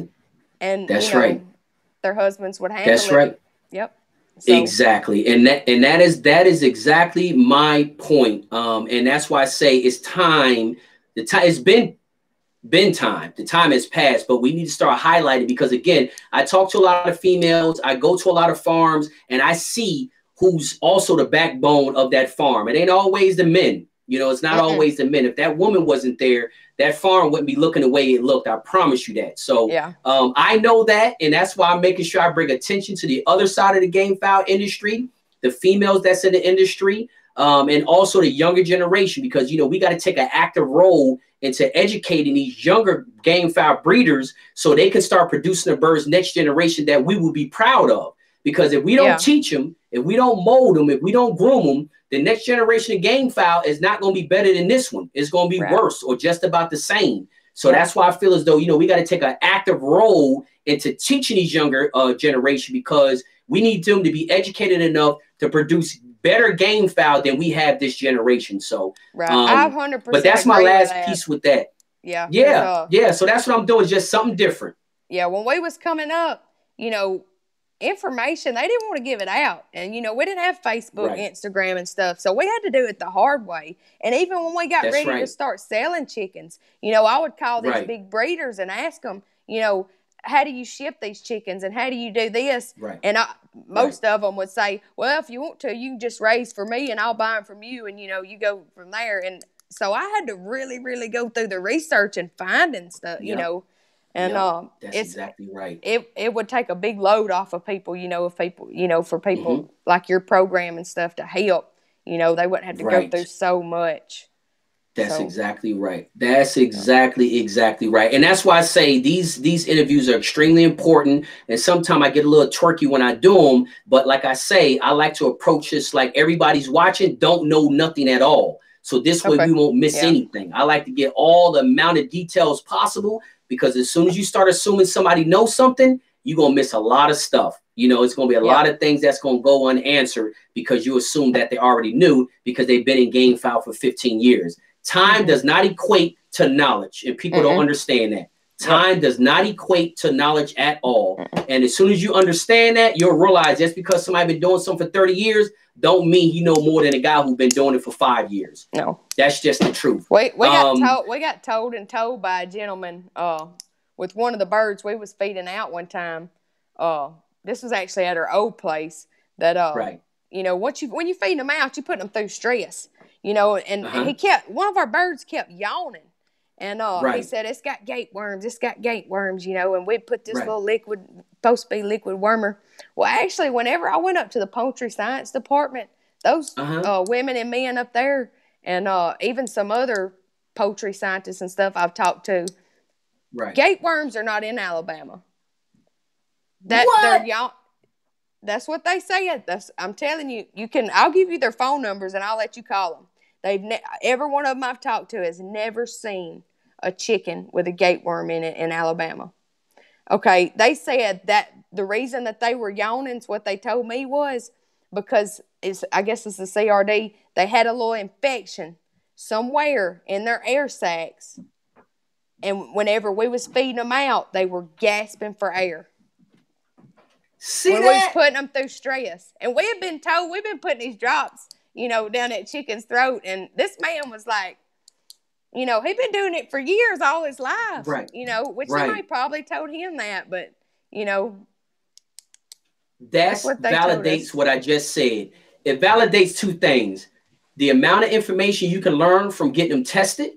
And, their husbands would handle it. Yep. So. Exactly. And that is exactly my point. And that's why I say it's time. It's been time. The time has passed, but we need to start highlighting because, again, I talk to a lot of females. I go to a lot of farms, and I see who's also the backbone of that farm. It ain't always the men. You know, it's not always the men. If that woman wasn't there, that farm wouldn't be looking the way it looked. I promise you that. So I know that. And that's why I'm making sure I bring attention to the other side of the game fowl industry, the females that's in the industry, and also the younger generation, because, you know, we got to take an active role into educating these younger game fowl breeders so they can start producing the birds next generation that we will be proud of. Because if we don't teach them, if we don't mold them, if we don't groom them, the next generation of game fowl is not going to be better than this one. It's going to be worse or just about the same. So that's why I feel as though, you know, we got to take an active role into teaching these younger generation because we need them to be educated enough to produce better game fowl than we have this generation. So, I 100%. But that's my last piece with that. Yeah. So that's what I'm doing, just something different. Yeah. When we was coming up, you know, information, they didn't want to give it out. And, you know, we didn't have Facebook, Instagram and stuff. So we had to do it the hard way. And even when we got ready to start selling chickens, you know, I would call these big breeders and ask them, you know, how do you ship these chickens and how do you do this? And most of them would say, well, if you want to, you can just raise for me and I'll buy them from you. And, you know, you go from there. And so I had to really, really go through the research and finding stuff, you know. And that's exactly right. It would take a big load off of people, you know, if people, you know, for people like your program and stuff to help, you know, they wouldn't have to go through so much. That's exactly right. That's exactly right. And that's why I say these interviews are extremely important. And sometimes I get a little twerky when I do them. But like I say, I like to approach this like everybody's watching, don't know nothing at all. So this way we won't miss anything. I like to get all the amount of details possible, because as soon as you start assuming somebody knows something, you're going to miss a lot of stuff. You know, it's going to be a lot of things that's going to go unanswered because you assume that they already knew because they've been in game fowl for 15 years. Time does not equate to knowledge, and people don't understand that. Time does not equate to knowledge at all. And as soon as you understand that, you'll realize just because somebody been doing something for 30 years don't mean he know more than a guy who's been doing it for 5 years. No. That's just the truth. We got told by a gentleman with one of the birds we was feeding out one time. This was actually at our old place that you know, when you feed them out, you put them through stress. You know, and one of our birds kept yawning. And he said, it's got gate worms, you know, and we'd put this little liquid, supposed to be liquid wormer. Well, actually, whenever I went up to the poultry science department, those women and men up there, and even some other poultry scientists and stuff I've talked to, gate worms are not in Alabama. They're That's what they said. I'm telling you, I'll give you their phone numbers and I'll let you call them. Every one of them I've talked to has never seen a chicken with a gateworm in it in Alabama. Okay, they said that the reason that they were yawning, what they told me was because I guess it's the CRD. They had a little infection somewhere in their air sacs, and whenever we was feeding them out, they were gasping for air. We was putting them through stress, and we had been told we've been putting these drops, you know, down that chicken's throat. And this man was like, you know, he'd been doing it for years, all his life, you know, which somebody probably told him that, but, you know. That validates what I just said. It validates two things. The amount of information you can learn from getting them tested,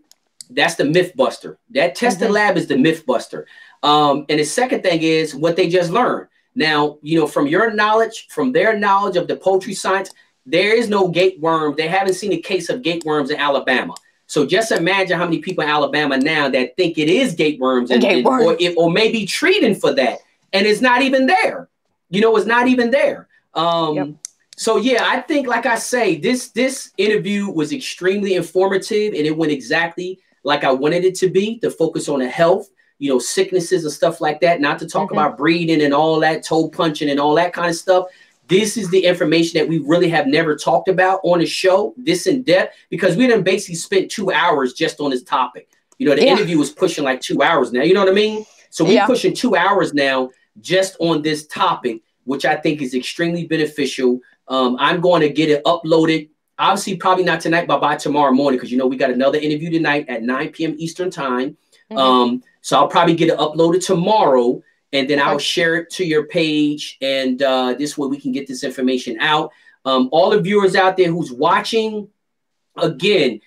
that's the myth buster. That tested lab is the myth buster. And the second thing is what they just learned. Now, you know, from your knowledge, from their knowledge of the poultry science, there is no gateworm. They haven't seen a case of gateworms in Alabama. So just imagine how many people in Alabama now that think it is gateworms or maybe treating for that. And it's not even there. You know, it's not even there. So, yeah, I think, like I say, this interview was extremely informative, and it went exactly like I wanted it to be, to focus on the health, you know, sicknesses and stuff like that, not to talk about breeding and all that, toe punching and all that kind of stuff. This is the information that we really have never talked about on the show, this in depth, because we done basically spent 2 hours just on this topic. You know, the interview was pushing like 2 hours now. You know what I mean? So we're pushing 2 hours now just on this topic, which I think is extremely beneficial. I'm going to get it uploaded. Obviously, probably not tonight, but by tomorrow morning, because, you know, we got another interview tonight at 9 p.m. Eastern time. So I'll probably get it uploaded tomorrow, and then I'll share it to your page. And this way we can get this information out. All the viewers out there who's watching, again,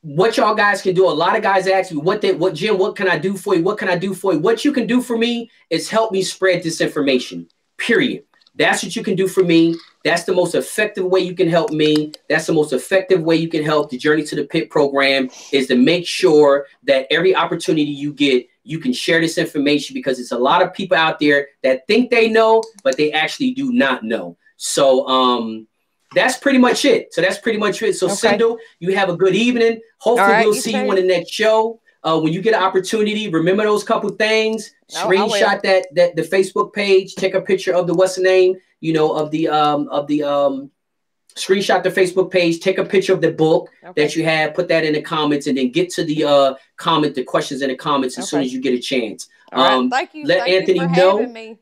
what y'all guys can do. A lot of guys ask me, what Jim, what can I do for you? What can I do for you? What you can do for me is help me spread this information, period. That's what you can do for me. That's the most effective way you can help me. That's the most effective way you can help the Journey to the Pit program, is to make sure that every opportunity you get, you can share this information, because it's a lot of people out there that think they know, but they actually do not know. So that's pretty much it. So Cyndel, you have a good evening. Hopefully we'll see you on the next show. When you get an opportunity, remember those couple things. Screenshot the Facebook page. Take a picture of the screenshot the Facebook page. Take a picture of the book that you have. Put that in the comments, and then get to the questions in the comments as soon as you get a chance. Thank you. Let Anthony know. Having me.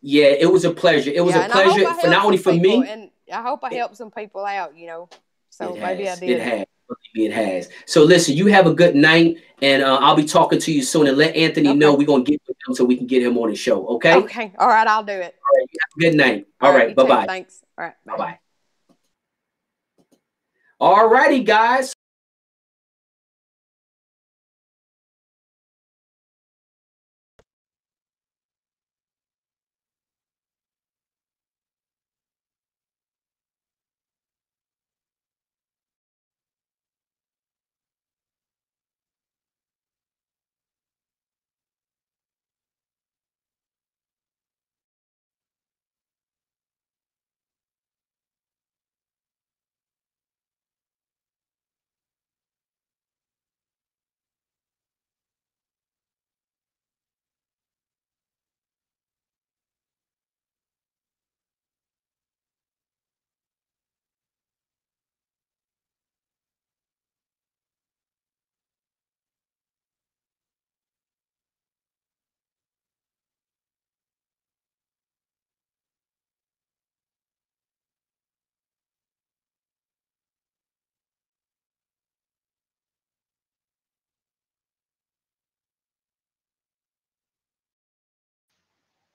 Yeah, it was a pleasure. It was a pleasure for not only for me, and I hope I helped some people out. You know, so maybe I did. It has. So listen, you have a good night, and I'll be talking to you soon. And let Anthony know we're gonna get with him so we can get him on the show. Okay. Okay. All right. I'll do it. All right. Good night. All right. Bye bye. Thanks. All right. Bye bye. All righty, guys.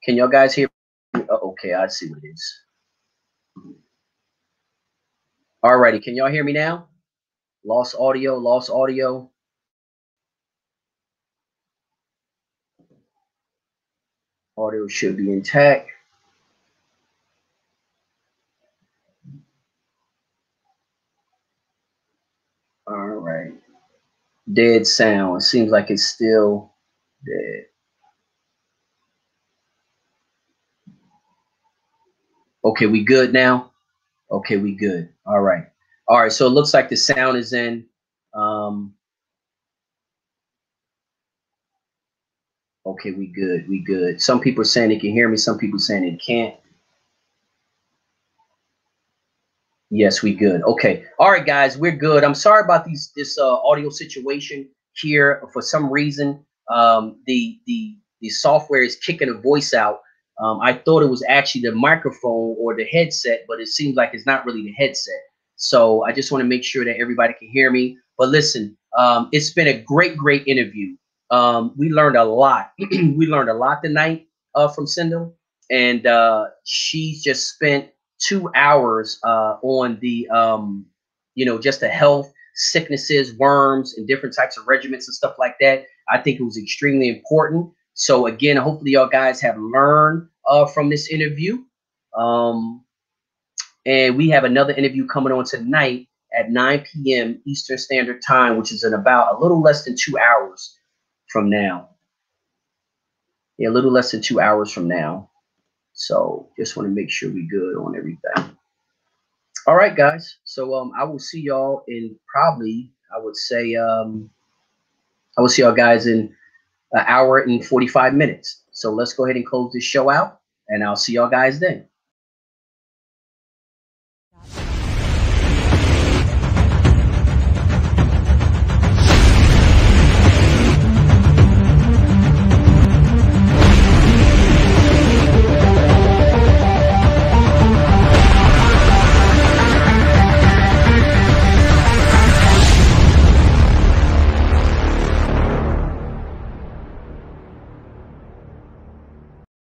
Can y'all guys hear me? Oh, okay, I see what it is. All righty, can y'all hear me now? Lost audio, lost audio. Audio should be intact. All right. Dead sound. It seems like it's still dead. Okay, we good now? Okay, we good. All right. All right, so it looks like the sound is in. Okay, we good. We good. Some people are saying they can hear me. Some people saying they can't. Yes, we good. Okay. All right, guys, we're good. I'm sorry about this audio situation here. For some reason, the software is kicking a voice out. I thought it was actually the microphone or the headset, but it seems like it's not really the headset. So I just want to make sure that everybody can hear me. But listen, it's been a great interview. We learned a lot. We learned a lot tonight from Cyndel, and she's just spent 2 hours on the just the health, sicknesses, worms, and different types of regimens and stuff like that. I think it was extremely important. So again, hopefully y'all guys have learned from this interview. And we have another interview coming on tonight at 9 p.m. Eastern Standard Time, which is in about a little less than 2 hours from now. Yeah, a little less than 2 hours from now. So just want to make sure we're good on everything. All right, guys. So I will see y'all in probably, I would say, I will see y'all guys in an hour and 45 minutes. So let's go ahead and close this show out, and I'll see y'all guys then.